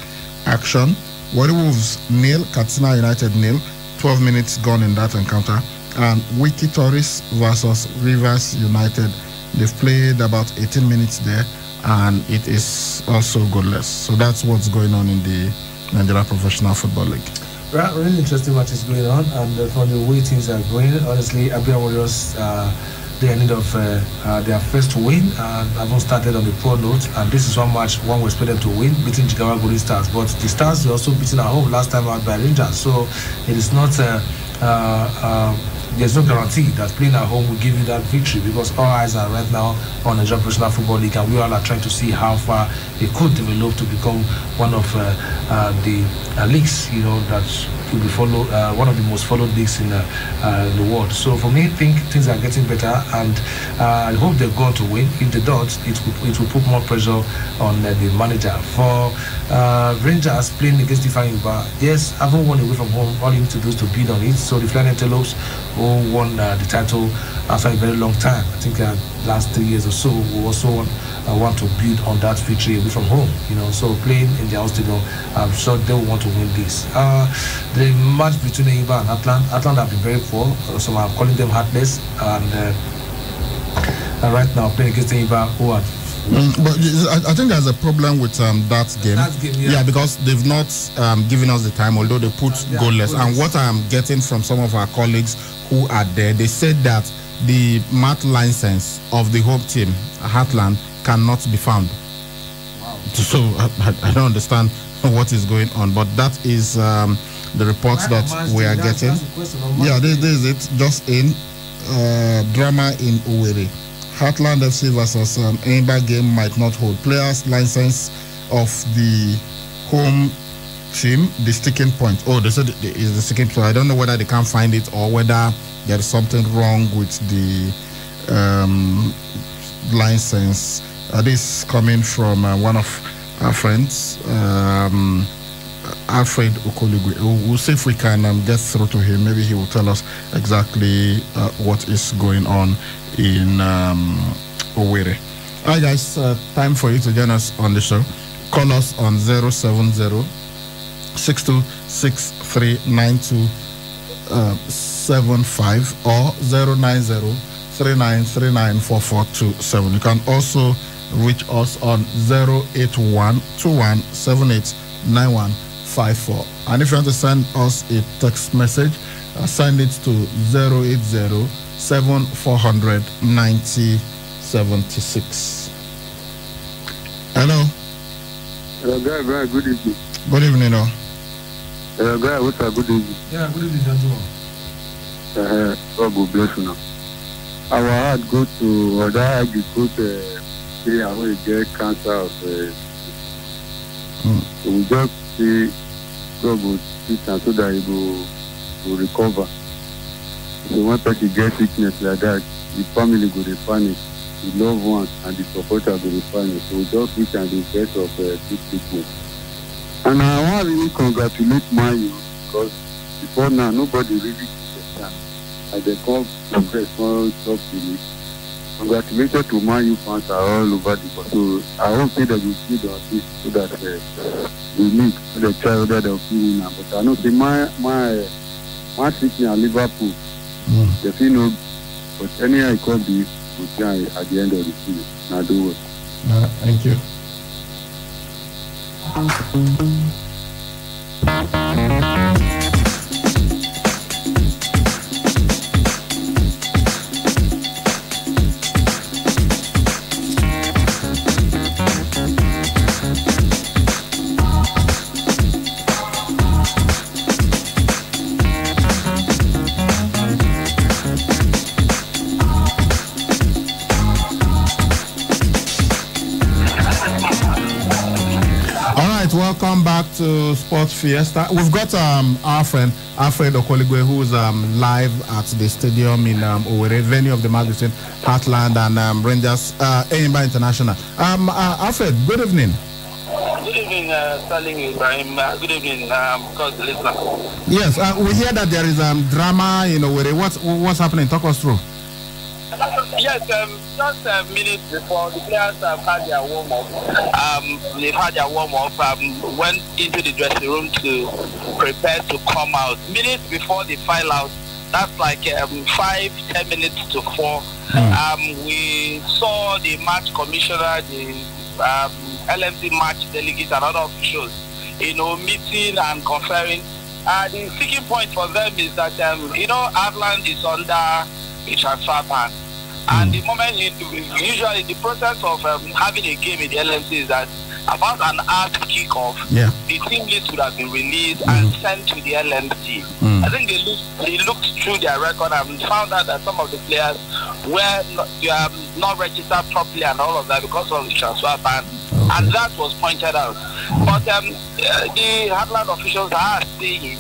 action. Warri Wolves 0, Katsina United 0, 12 minutes gone in that encounter. And Wiki Tourists versus Rivers United, they've played about 18 minutes there, and it is also goalless. So that's what's going on in the Nigeria Professional Football League. Right, really interesting matches going on, and from the way things are going, honestly, Abia Warriors, they are in need of their first win, and haven't started on the poor note. And this is one match one was expected to win, beating Jigawa Golden Stars. But the Stars were also beaten at home last time out by Rangers, so it is not. There's no guarantee that playing at home will give you that victory, because all eyes are right now on the Nigerian Professional Football League, and we all are trying to see how far it could develop to become one of the leagues, that will be followed, one of the most followed leagues in the world. So for me, I think things are getting better, and I hope they're going to win. If they don't, it will put more pressure on the manager. For Rangers playing against Ifeanyiba, yes, haven't won away from home. All you need to do is to bid on it. So the Flying Antelopes, who won the title after a very long time, I think last 3 years or so, we also want to build on that victory away from home. So playing in the house stadium, I'm sure they will want to win this. The match between Enyimba and Atlant have been very poor. Some are calling them heartless, and right now playing against Enyimba, who are. But I think there's a problem with that game. Yeah, because they've not given us the time, although they put goalless. And what I'm getting from some of our colleagues who are there, they said that the match license of the home team, Heartland, cannot be found. Wow. So I don't understand what is going on, but that is the reports that we are getting. Yeah, this is it. Just in drama in Owerri. Heartland FC versus Enyimba game might not hold. Players' license of the home team the sticking point. Oh, they said it is the sticking point. I don't know whether they can't find it or whether there is something wrong with the license. This coming from one of our friends, Alfred Okoligwe. We'll see if we can get through to him. Maybe he will tell us exactly what is going on in Owerri. All right, guys, time for you to join us on the show. Call us on 070-6263-9275 or 090-3939-4427. You can also reach us on 081-2178-9154. And if you want to send us a text message, send it to 080-7400-9076. Hello. Hello, guy. Good evening. Good evening, no. Hello, guy. What's up? Good evening. Yeah, good evening, gentlemen. God will bless you now. Our heart go to other agriculture. Say, I want to get cancer of. So we just see God will treat and so that he will recover. So one person get sickness like that, the family go to panic. The loved ones and the supporter will be fine. So we just wish and the best of this people. And I want to really congratulate Mayu because before now nobody really understand. And they come progress one top to congratulations to Mayu fans are all over the world. So I hope that you see on this so that we meet the child that they'll feel now. But I know say my City and Liverpool, they feel no, but anyhow it could be. At the end of the season. Now do it. Thank you. Welcome back to Sports Fiesta. We've got our friend Alfred Okoligwe, who is live at the stadium in Owerri, venue of the Magazine Heartland and Rangers Enyimba International. Alfred, good evening. Good evening, Sterling Ibrahim. Good evening, because the listener. Yes, we hear that there is drama in Owerri. What's happening? Talk us through. Yes, just minutes before the players have had their warm-up, they've had their warm-up, went into the dressing room to prepare to come out. Minutes before they file out, that's like 5-10 minutes to 4. We saw the match commissioner, the LMC match delegates and other officials, meeting and conferring. The sticking point for them is that, Ireland is under a transfer ban. And the moment, usually the process of having a game in the LMC is that about an hour to kick off, the team list would have been released and sent to the LMC. I think they looked through their record and found out that some of the players were not registered properly and all of that because of the transfer ban. And that was pointed out. But the Heartland officials are saying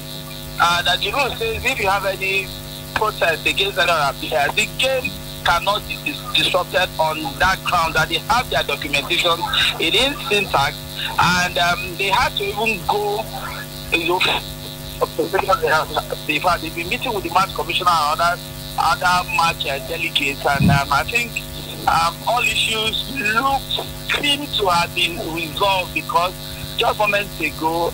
that the rule says if you have any protest against any of the players, the game cannot be disrupted on that ground, that they have their documentation, it is syntax, and they had to even go, they've been meeting with the match commissioner and other match delegates, and I think all issues seem to have been resolved because just moments ago,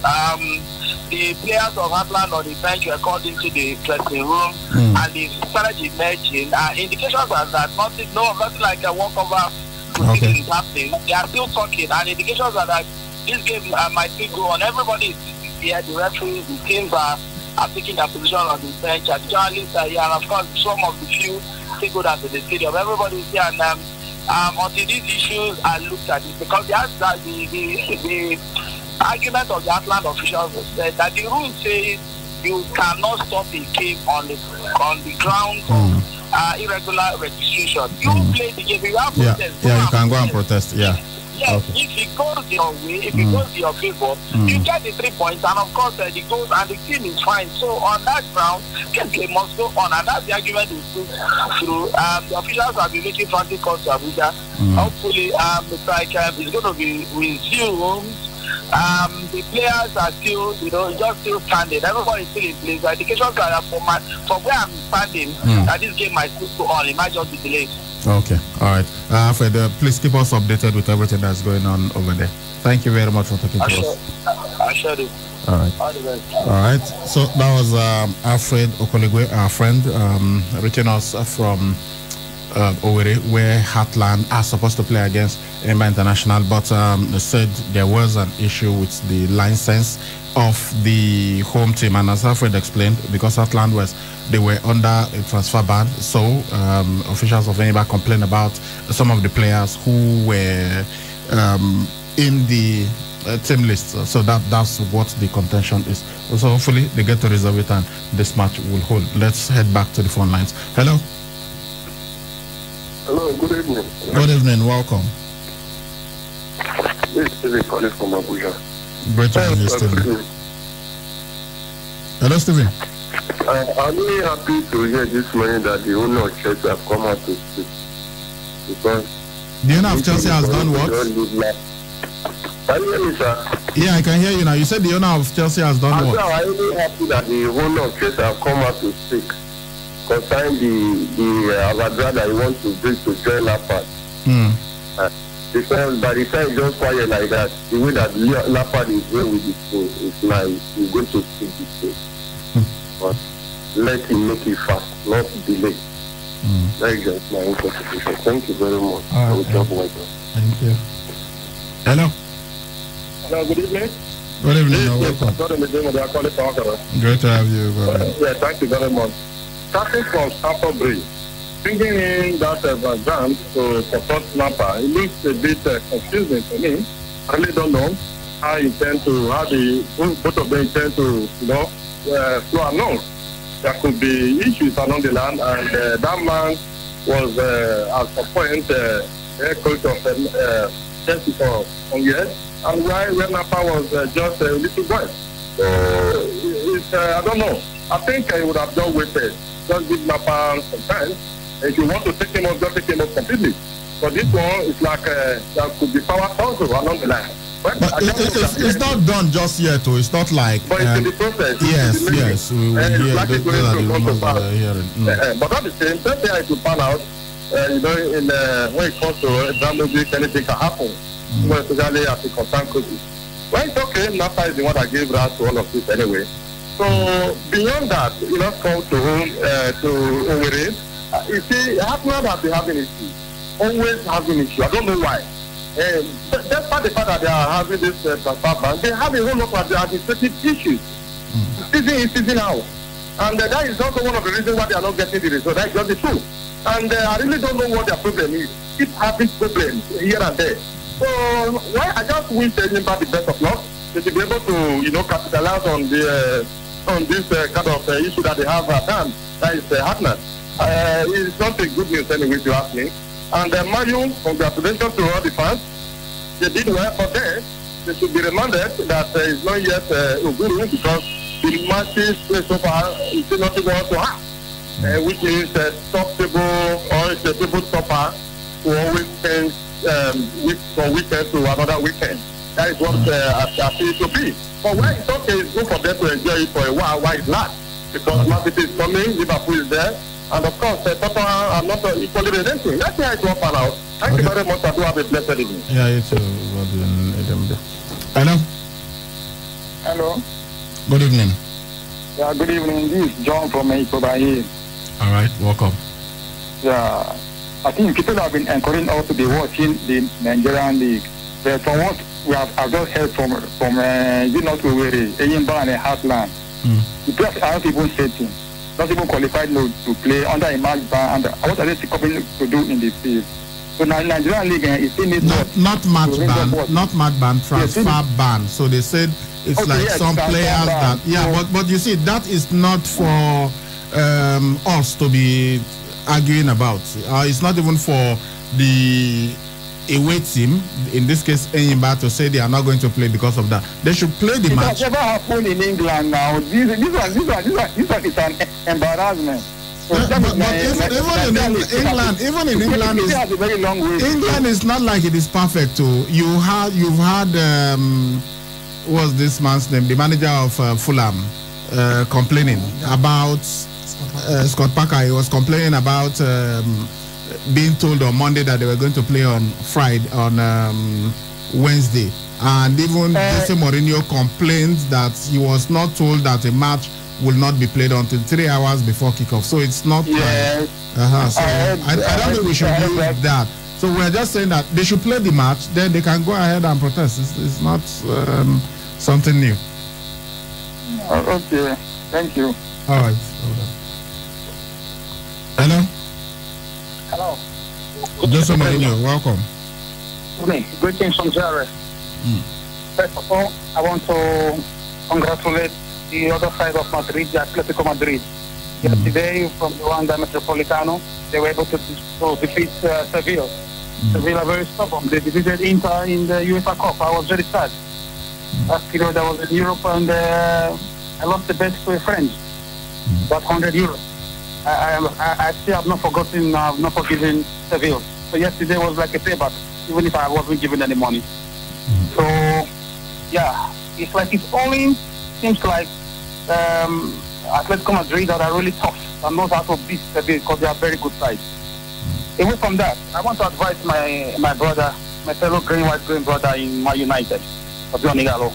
the players of Heartland on the bench were called into the dressing room and they started emerging. Indications are that nothing like a walkover proceeding is happening. They are still talking, and indications are that this game might still go on. Everybody is here, the referees, the teams are taking their position on the bench, and the journalists are here, and of course some of the few stakeholders in the stadium. Everybody is here, and until these issues are looked at, because the argument of the Heartland officials said that the rule says you cannot stop a game on the ground of irregular registration. You play the game, you have protest. You can go and protest. Yes, Okay. if it goes your way, if it goes your favor, you get the 3 points, and of course the goals and the team is fine. So on that ground, they must go on, and that's the argument we put through. The officials have been making frantic calls to Abuja. Hopefully, it's like it's going to be resumed. The players are still, just still standing. Everybody is still in place. The indications are from where I'm standing that this game might still go on. It might just be delayed. Okay, all right. Alfred, please keep us updated with everything that's going on over there. Thank you very much for talking to us. I sure do. All right. All the best. All right. So that was Alfred Okoligwe, our friend, reaching us from Owerri, where Heartland are supposed to play against Enyimba International, but they said there was an issue with the license of the home team, and as Alfred explained, because Heartland they were under a transfer ban, so officials of Enyimba complained about some of the players who were in the team list. So that's what the contention is. So hopefully they get to resolve it and this match will hold. Let's head back to the phone lines. Hello. Hello, good evening. Good evening, welcome. This is Stephen calling from Abuja. Great to have you, Stephen. Hello, Stephen. I'm really happy to hear this morning that the owner of Chelsea have come out to speak. Because the owner of Chelsea has done what? Can you hear me, sir? Yeah, I can hear you now. You said the owner of Chelsea has done what? I'm really happy that the owner of Chelsea have come out to speak concerning the Avadra that he wants to bring to join Lampard. Because by the time it's just quiet like that, the way that Lampard is going with the team is nice. He's going to speak the team. But let him make it fast, not delay. That's just my own contribution. Thank you very much. Thank you. Hello. Hello, good evening. Good evening. Welcome. Great to have you. Yeah, thank you very much. Starting from Stamford Bridge, bringing in that background to support Snapper, it looks a bit confusing to me. I really don't know how both of them intend to, flow along. There could be issues along the line, and that man was at some point head coach of Chelsea for some years, and when Napa was just a little boy. So it's, I don't know. I think I would have just waited. Just give Napa some time. If you want to take him off, just take him off completely. But this one is like there could be power also along the line. But it's not done just yet, though. It's not like. But it's in the process. Yes. We hear like those are the rumors that are hearing. But at the same time, it will pan out. When it comes to exam music, anything can happen. Especially as a concerned coaches. Well, it's okay. Napa is the one that gave rise to all of this anyway. So beyond that, come to home to Owerri. You see, Heartland have been having issues. Always having issues. I don't know why. Despite the fact that they are having this transfer ban, they have a whole lot of administrative issues. Season in, season out. And that is also one of the reasons why they are not getting the result. That's just the truth. And I really don't know what their problem is. Keep having problems here and there. So I just wish Enyimba the best of luck. They should be able to, capitalize on this kind of issue that they have at hand. That is Heartland. It's not a good news anyway, to ask me. And Mayu, congratulations to all the fans. They did well for them. They should be reminded that it's not yet Uguru, because the matches so far is still not equal to her, which is a top table or it's a table stopper who always change from weekend to another weekend. That is what I feel it to be. But when it's okay, it's good for them to enjoy it for a while it's not. Because Man City is coming, Liverpool is there. And of course, Tottenham are not equally relenting. Let's see how it will pan out. Thank you very much. I do have a blessed evening. Yeah, you too. Hello. Hello. Good evening. Yeah, good evening. This is John from Ikobahi. All right, welcome. Yeah, I think people have been encouraging us to be watching the Nigerian League. But from what I've just heard from Owerri, Enyimba and Heartland, the players are not even setting. Not even qualified to play under a match ban. And what are they coming to do in the field? So now Nigerian League is still needs not match ban, transfer ban. So they said it's some players that but you see that is not for us to be arguing about. It's not even for the away team, in this case Enyimba, to say they are not going to play because of that. They should play the match. It has never happened in England now. This one is an embarrassment. Even in England, has a very long way. England is not like it is perfect too. You've had what's this man's name? The manager of Fulham complaining about Scott Parker. He was complaining about being told on Monday that they were going to play on Friday, on Wednesday, and even Jose Mourinho complained that he was not told that a match will not be played until 3 hours before kickoff. So it's not. Yes. So I don't think we should do that. So we're just saying that they should play the match, then they can go ahead and protest. It's not something new. Okay. Thank you. All right. Hello. Hello. Jose Mourinho, welcome. Greetings from Jared. First of all, I want to congratulate the other side of Madrid, the Atletico Madrid. Yesterday, from the Wanda Metropolitano, they were able to defeat Sevilla. Sevilla very stubborn. They defeated Inter in the UEFA Cup. I was very sad. Last period I was in Europe and I lost the bet to a friend. About 100 euros. I still have not forgotten, not forgiven Seville. So yesterday was like a payback, even if I wasn't given any money. So, yeah, it's like it's only seems like Atletico Madrid that are really tough and knows how to beat Seville because they are very good side. Away from that, I want to advise my brother, my fellow green brother in Man United, Fabian Igalo.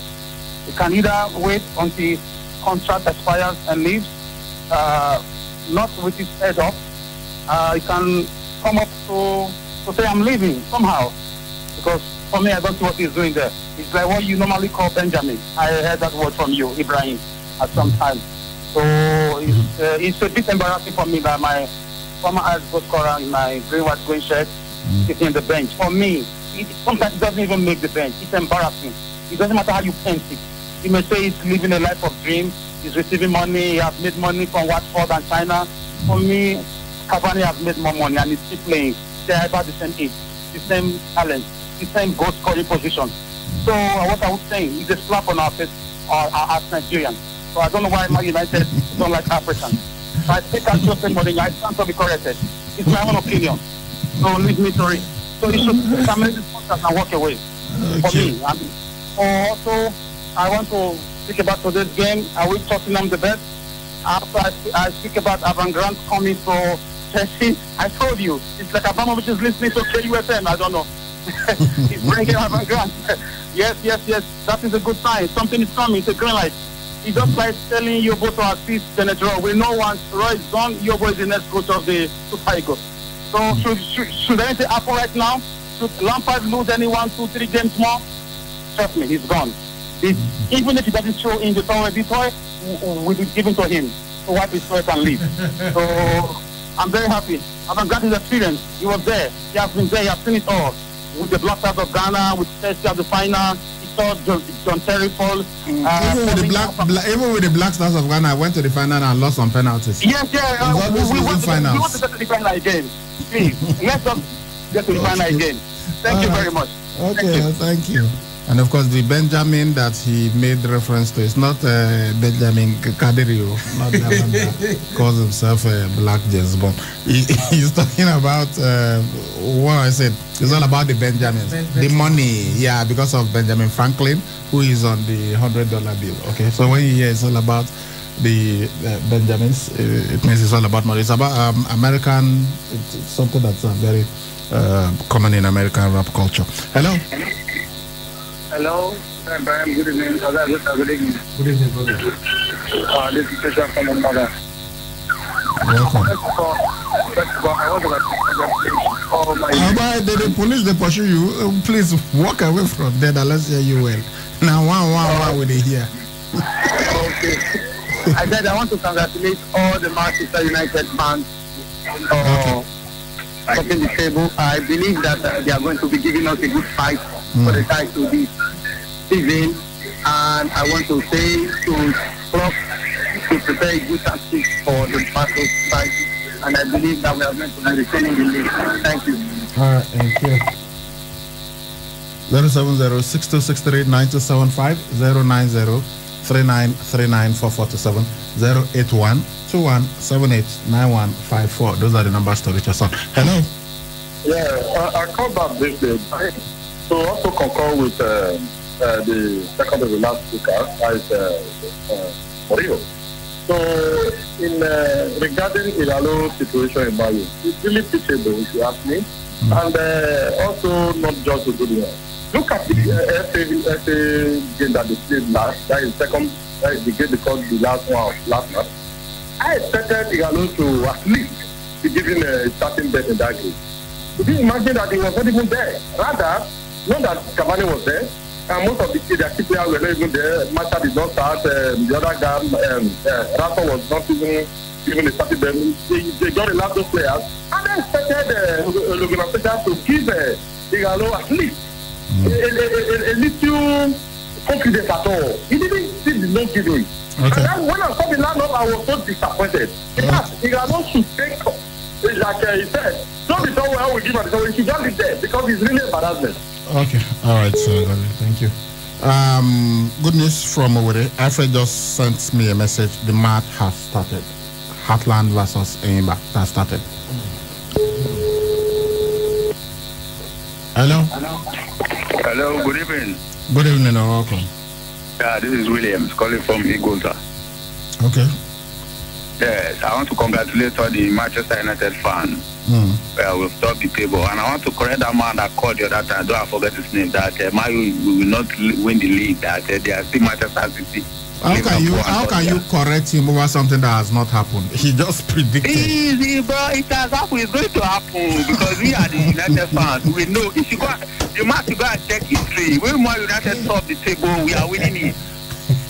He can either wait until his contract expires and leaves, not with his head up. He can come up to say I'm leaving somehow, because for me I don't see what he's doing there. It's like what you normally call Benjamin. I heard that word from you, Ibrahim, at some time. So it's a bit embarrassing for me that my former goal scorer in my green shirt sitting on the bench. For me, sometimes it doesn't even make the bench. It's embarrassing. It doesn't matter how you paint it. You may say he's living a life of dreams. He's receiving money. He has made money from Watford and China. For me, Cavani has made more money and he's still playing. They are about the same age, the same talent, the same goal scoring position. So what I was saying is a slap on our face as Nigerians. So I don't know why Man United don't like Africans. So I take out Jose Mourinho. I stand to be corrected. It's my own opinion. So leave me to it. So you should terminate this contract and walk away. For me. Also, I want to speak about today's game. I wish Tottenham the best. After I speak about Avangard coming to Chelsea, I told you, it's like Abramovich is listening to KUFM. I don't know. He's bringing Avangard. Yes. That is a good sign. Something is coming. It's a green light. It's just like telling Yobo to assist Senator. We know once Roy is gone, Yobo is the next coach of the Super Eagles. So should anything happen right now? Should Lampard lose any 1, 2, 3 games more? Trust me, he's gone. Even if he doesn't show in the toy will be given to him to wipe his sweat and leave. So I'm very happy. I've got his experience. He was there. He has been there. He has seen it all. With the Black Stars of Ghana, with Chelsea at the final. He saw John Terry fall. Even with the Black Stars of Ghana, I went to the final and lost on penalties. Yes. We want to get to the final again. Please, let's not get to the final again. Thank you very much. Okay, thank you. And of course, the Benjamin that he made reference to is not Benjamin Kadirio, not the one that calls himself Black James Bond. He's talking about what I said. It's all about the Benjamins, the money. Yeah, because of Benjamin Franklin, who is on the $100 bill. Okay, so when you hear it's all about the Benjamins, it means it's all about money. It's about American. It's something that's very common in American rap culture. Hello. Hello, Brian. Good evening. Good evening. Good evening, brother. This is Peter from my mother. Welcome. First of all, I want to the police they pursue you. Please walk away from there. Let's hear you well. Now, one with it here. Okay. I said I want to congratulate all the Manchester United fans topping the table. I believe that they are going to be giving us a good fight for the title this season, and I want to say to Klopp to prepare a good tactics for the battle fight, and I believe that we are going to be retaining the league. Thank you. All right, thank you. 070-6263-9275, 090-3939-4427, 081-2178-9154. Those are the numbers to reach us on. Hello. Yeah, I called back briefly. So also concur with the second of the last speaker, as Rio. So in regarding Igalo situation in Mali, it's really pitiable if you ask me, and also not just a good one. Look at the FA game that they played last. That is second. That is the game because the last one last night. I expected Igalo to at least be given a starting bet in that game. Could you imagine that he was not even there? Rather, not that Cavani was there, and most of the kids, their key players were not even there. Mata did not start. The other guy, Rafa was not even the starting them. They got a lot of those players, and they expected Lugana to give Igalo at least a little confidence at all. He did not give it. Okay. And then when I saw the lineup, I was so disappointed. In fact, Igalo should take, like he said, don't be so well, we give it, so we should just be there because it's really embarrassment. Okay, all right, sir. Thank you. Good news from Owerri. Alfred just sent me a message. The match has started. Heartland versus Enyimba has started. Hello. Hello. Good evening. Good evening and welcome. Yeah, this is Williams calling from Igota. Okay. Yes, I want to congratulate all the Manchester United fans. We've topped the table, and I want to correct that man that called the other time. Don't forget his name. That Mayu will not win the league. That they are still Manchester City. How can you correct him over something that has not happened? He just predicted. Easy, bro. It has happened. It's going to happen because we are the United fans. We know if you go, you must go and check history. When Man United top the table, we are winning it.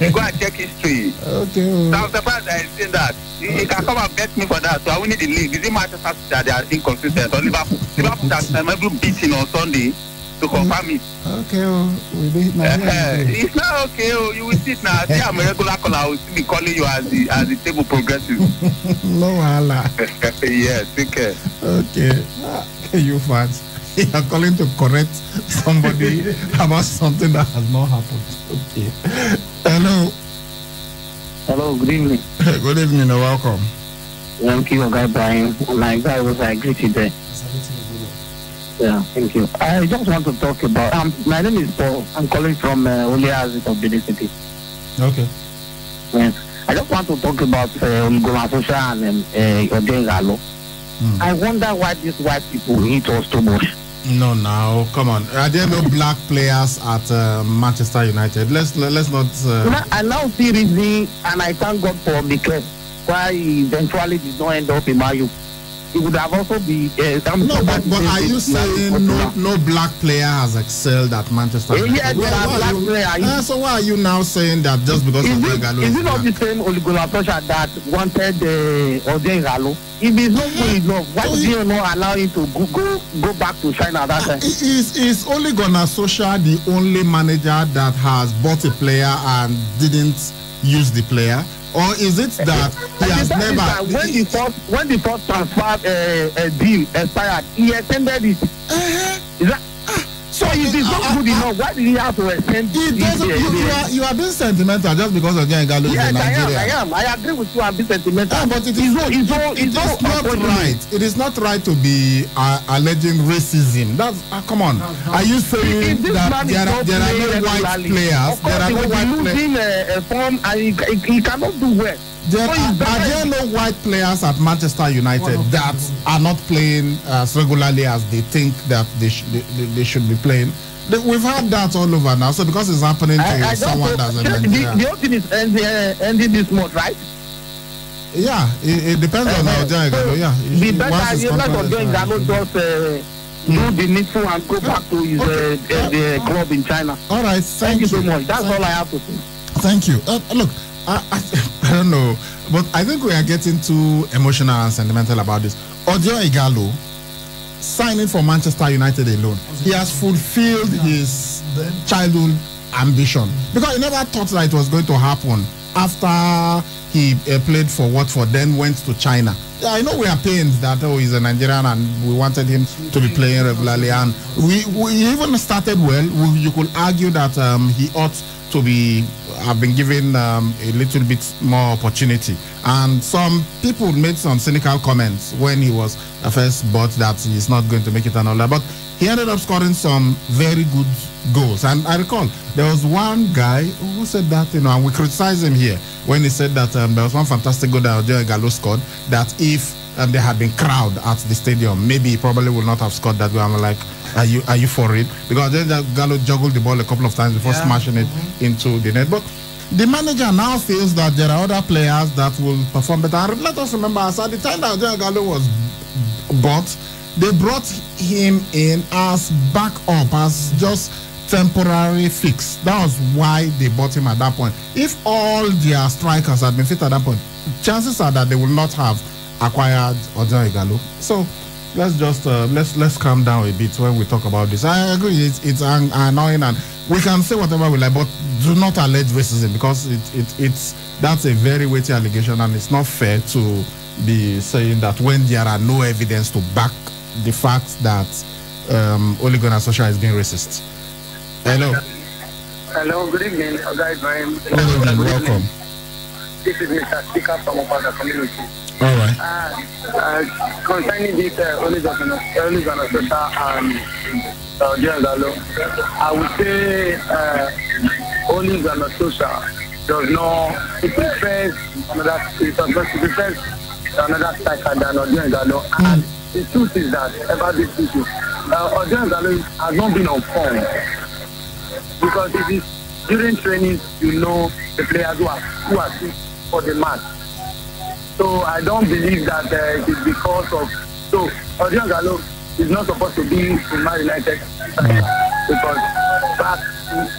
You go and check history. Okay. So I'm surprised I saying that. You can come and bet me for that. So I winning the league. Is it Manchester City that they are inconsistent? Or Liverpool that every beating on Sunday to confirm it. Okay, we do it now. It's not okay. You will see it now. See, I'm a regular caller. I will still be calling you as the table progresses. No, Allah. Yes, take care. Okay. You fans, you are calling to correct somebody about something that has not happened. Okay. Hello. Hello, good evening. Good evening and welcome. Thank you, Guy Brian. My guy was I greet you there. Yeah, thank you. I just want to talk about. My name is Paul. I'm calling from Oliazit of Benin City. Okay. Yes. I just want to talk about Olugola Social and Odengalo. I wonder why these white people hate us too much. No, now come on. Are there no black players at Manchester United? Let's not. I now see reason, and I thank God for because why he eventually did not end up in Mayu. It would have also been. No, but are you saying no black player has excelled at Manchester United? Yeah, there are black players. So why are you now saying that just because of Igalo? Is it not the same Olugola Social that wanted Odengalo? If he's not good enough, why did you not allow him to go back to China that time? Is Olugola Social the only manager that has bought a player and didn't use the player? Or is it that he has never... When the first transfer deal expired, he extended it. Is that... So if it's not good enough, why did he have to extend it? You are being sentimental just because of Igalo in Nigeria. I am. I agree with you. I'm being sentimental. But it is not right. It is not right to be alleging racism. That's come on. Are you saying that there are no white players? There are no white players. Form and he cannot do well. Are there no white players at Manchester United that are not playing as regularly as they think that they should be playing? We've had that all over now. So because it's happening to someone that's in Nigeria. The whole thing is ending this month, right? Yeah, it depends on how Igalo. Yeah, the better you let Igalo just do the needful and go back to his the club in China. All right, thank you so much. That's all I have to say. Thank you. Look. I don't know, but I think we are getting too emotional and sentimental about this. Odion Igalo signing for Manchester United alone, he has fulfilled his childhood ambition because he never thought that it was going to happen after he played for Watford, then went to China. I know we are pained that he's a Nigerian and we wanted him to be playing regularly, and we even started well. You could argue that he ought to have been given a little bit more opportunity. And some people made some cynical comments when he was first bought that he's not going to make it and all that. But he ended up scoring some very good goals. And I recall there was one guy who said that, and we criticized him here when he said that there was one fantastic goal that Odion Ighalo scored, that if there had been crowd at the stadium, maybe he probably would not have scored that goal. I'm like, are you for it? Because Odion Ighalo juggled the ball a couple of times before smashing it into the net. But the manager now feels that there are other players that will perform better. And let us remember, as at the time that Odion Ighalo was bought, they brought him in as backup, as just temporary fix. That was why they bought him at that point. If all their strikers had been fit at that point, chances are that they will not have acquired Odion Ighalo. So let's just let's calm down a bit when we talk about this. I agree, it's annoying, and we can say whatever we like, but do not allege racism, because that's a very weighty allegation, and it's not fair to be saying that when there are no evidence to back the fact that Ole Gunnar Solskjaer is being racist. Hello. Hello, good evening, guys. Good evening, welcome. This is Mr. Speaker from Opada Community. All right. Concerning this Ole Gunnar Solskjaer and Odion Ighalo, I would say Ole Gunnar Solskjaer does not. He prefers another striker than Odion Ighalo, and the truth is that about this issue, Odion Ighalo has not been on form, because it is during training, you know, the players who are fit for the match. So I don't believe that it is because of. So Odion Ighalo is not supposed to be in Man United, because back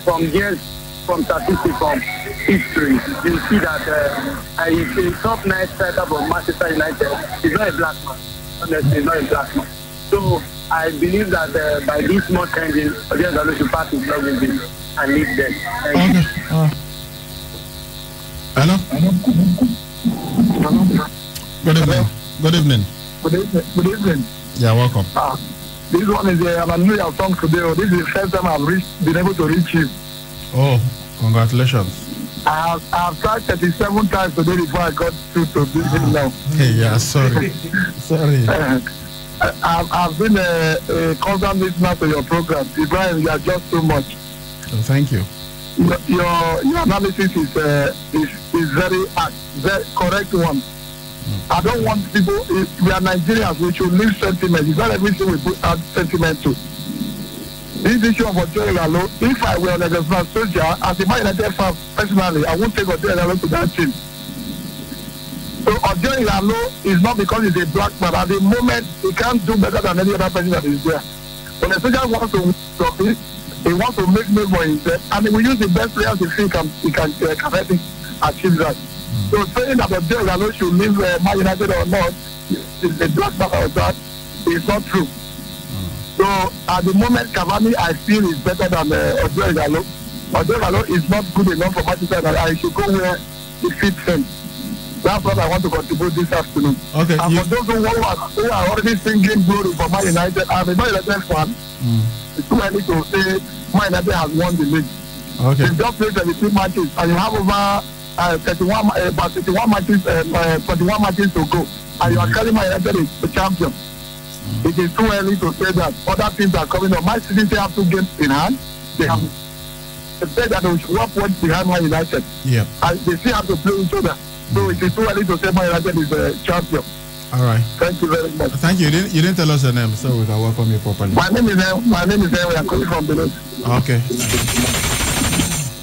from statistics, from history, you see that he's a top 9 striker of Manchester United. He's not a black man. Honestly, he's not a black man. So I believe that by this month ending, Odion Ighalo should pass his love with him and leave them. Hello? Good evening. Good evening. Good evening. Yeah, welcome. This one is a new song today. This is the first time I've been able to reach you. Oh, congratulations. I have tried 37 times today before I got through to this now. Hey, yeah, sorry. Sorry. I've been a constant listener to your program. Ibrahim, you are just so much. Oh, thank you. Your analysis is very correct one. I don't want people. If we are Nigerians, we should leave sentiment. It's not everything we put out sentiment to. This issue of Odion Ighalo, if I were on a soldier, as a Man United fan personally, I won't take Odion Ighalo to that team. So Odion Ighalo is not because he's a black man. At the moment, he can't do better than any other person that is there. When a soldier wants to win something, he wants to make name for himself, and he will use the best players he can help him achieve that. So saying that Odion Ighalo should leave Man United or not, is a black man or that, is not true. So at the moment, Cavani, I feel, is better than Odion Ighalo. Odion Ighalo is not good enough for Manchester United. I should go where it fits him. That's what I want to contribute this afternoon. Okay. And for those who are already singing glory for Man United, I'm a Man United fan. It's too early to say Man United has won the league. Okay. They've just played 32 matches, and you have over 21 matches, 21 matches to go, and you are carrying Man United as the champion. It is too early to say that. Other teams are coming up. Man City still have 2 games in hand. They have said that they should work points behind Man United. Yeah. And they still have to play each other. So it is too early to say Man United is a champion. All right. Thank you very much. Thank you. You didn't tell us your name, so we can welcome you properly. My name is Henry. I'm calling from Benin. Okay.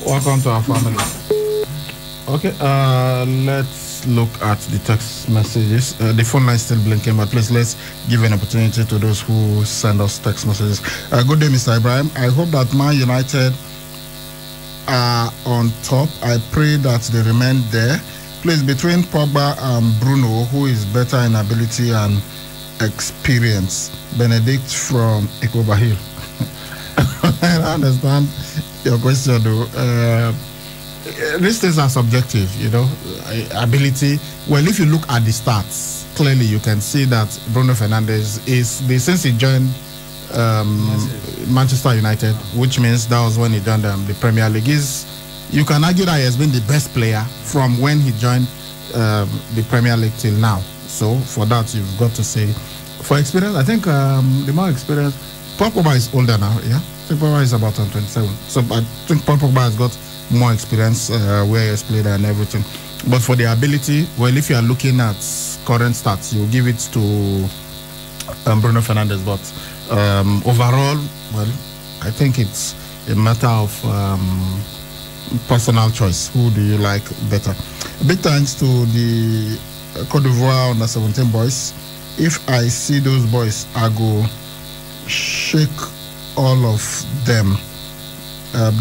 Welcome to our family. Okay, let's look at the text messages. The phone line is still blinking, but please let's give an opportunity to those who send us text messages. Good day, Mr. Ibrahim. I hope that Man United are on top. I pray that they remain there. Please, between Pogba and Bruno, who is better in ability and experience? Benedict from Ekobahil. I understand your question, though. these things are subjective, ability. Well, if you look at the stats, clearly you can see that Bruno Fernandes since he joined Manchester United, which means that was when he joined the Premier League, you can argue that he has been the best player from when he joined the Premier League till now. So for that, you've got to say, for experience, I think the more experience, Paul Pogba is older now, yeah? I think Pogba is about 27. So I think Paul Pogba has got more experience where he has played and everything. But for the ability, well, if you are looking at current stats, you give it to Bruno Fernandes. But overall, well, I think it's a matter of personal choice. Who do you like better? Big thanks to the Cote d'Ivoire under 17 boys. If I see those boys, I go shake all of them.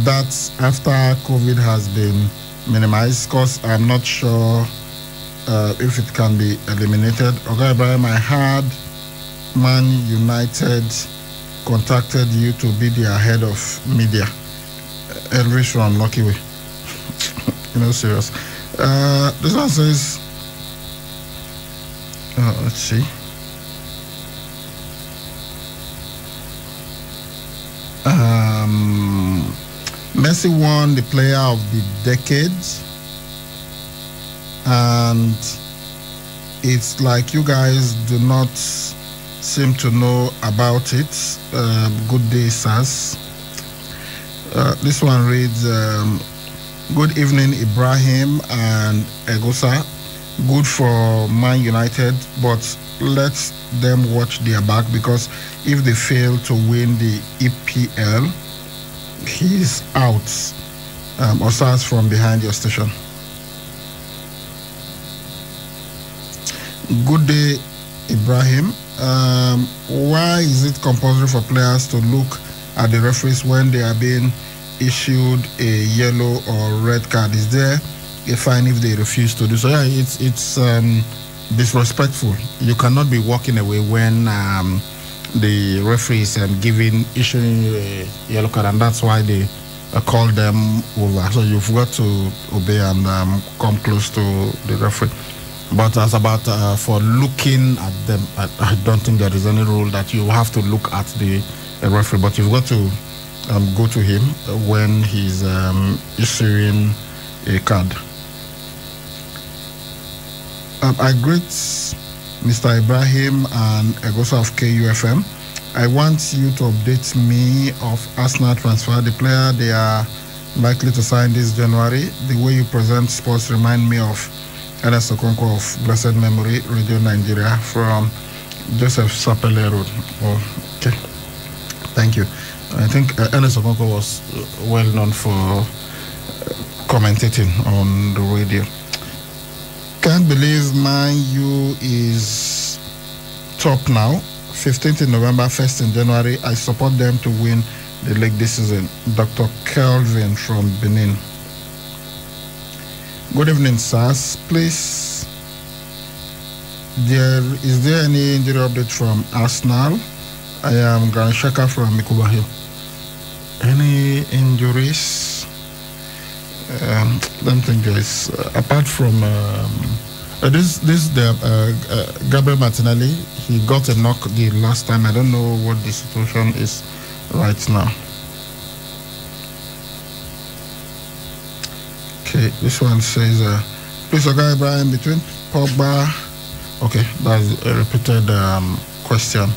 That's after COVID has been minimized, because I'm not sure if it can be eliminated. Okay, Ibrahim, I heard Man United contacted you to be their head of media. Elrich from Lucky Way. Serious. This one says, let's see. Messi won the player of the decade, and it's like you guys do not seem to know about it. Good day, sirs. This one reads, good evening, Ibrahim and Egosa. Good for Man United, but let them watch their back, because if they fail to win the EPL, he's out. Osas from behind your station. Good day, Ibrahim. Why is it compulsory for players to look at the referees when they are being issued a yellow or red card? Is there a fine if they refuse to do so? Yeah, it's disrespectful. You cannot be walking away when the referee is issuing a yellow card, and that's why they call them over. So you've got to obey and come close to the referee. But as about for looking at them, I don't think there is any rule that you have to look at the referee, but you've got to go to him when he's issuing a card. I greet Mr. Ibrahim and Egosa of KUFM. I want you to update me of Arsenal transfer. The player they are likely to sign this January. The way you present sports remind me of Ernest Okonkwo of Blessed Memory, Radio Nigeria, from Joseph Sapele Road. Oh, okay. Thank you. I think Ernest Okonkwo was well known for commentating on the radio. Can't believe Man U is top now. 15th in November, 1st in January. I support them to win the league this season. Dr. Kelvin from Benin. Good evening, sirs. Please, is there any injury update from Arsenal? I am Grand Shaka from Mikuba Hill. Any injuries? Don't think there is. Apart from Gabriel Martinelli, he got a knock the last time. I don't know what the situation is right now. Okay, this one says, please, Oga Ibrahim, between Pogba. Okay, that's a repeated question.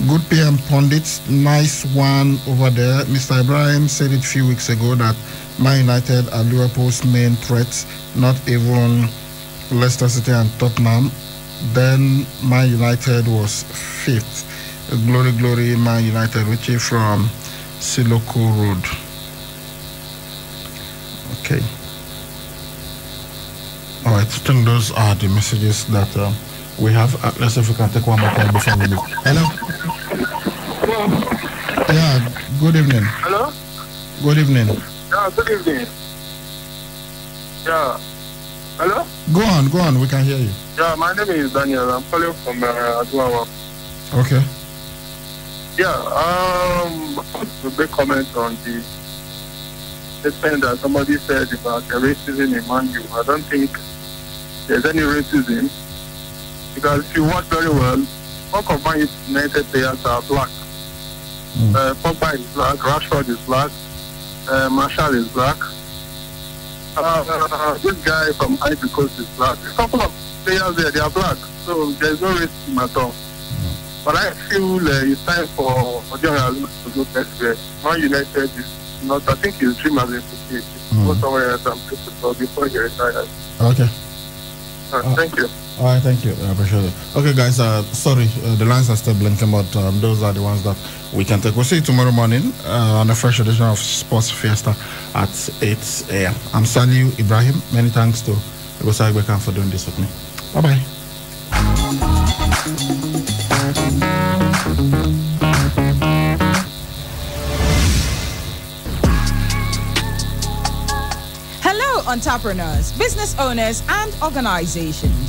Good PM Pundit, nice one over there. Mr. Ibrahim said it a few weeks ago that Man United are Liverpool's main threats, not even Leicester City and Tottenham. Then Man United was 5th. Glory, glory, Man United, Richie from Siloko Road. Okay. All right, I think those are the messages that we have. Let's see if we can take one more call before we leave. Hello? Yeah, good evening. Hello? Good evening. Yeah, good evening. Yeah. Hello? Go on, we can hear you. Yeah, my name is Daniel. I'm calling from Aduawa. Okay. Yeah, I want to make comment on the statement that somebody said about the racism in Man U. I don't think there's any racism, because if you watch very well, all of Man United players are black. Pogba is black, Rashford is black, Marshall is black. This guy from Ivory Coast is black. A couple of players there, they are black. So there's no racism at all. But I feel it's time for Ojonga to go elsewhere. Man United is not, I think his dream has been fulfilled. Go somewhere else and play football before he retires. Okay. Thank you. All right, thank you. I appreciate it. Okay, guys, sorry, the lines are still blinking, but those are the ones that we can take. We'll see you tomorrow morning on a fresh edition of Sports Fiesta at 8 a.m. I'm Saliu Ibrahim. Many thanks to Igosa Igbekan for doing this with me. Bye-bye. Hello, entrepreneurs, business owners, and organizations.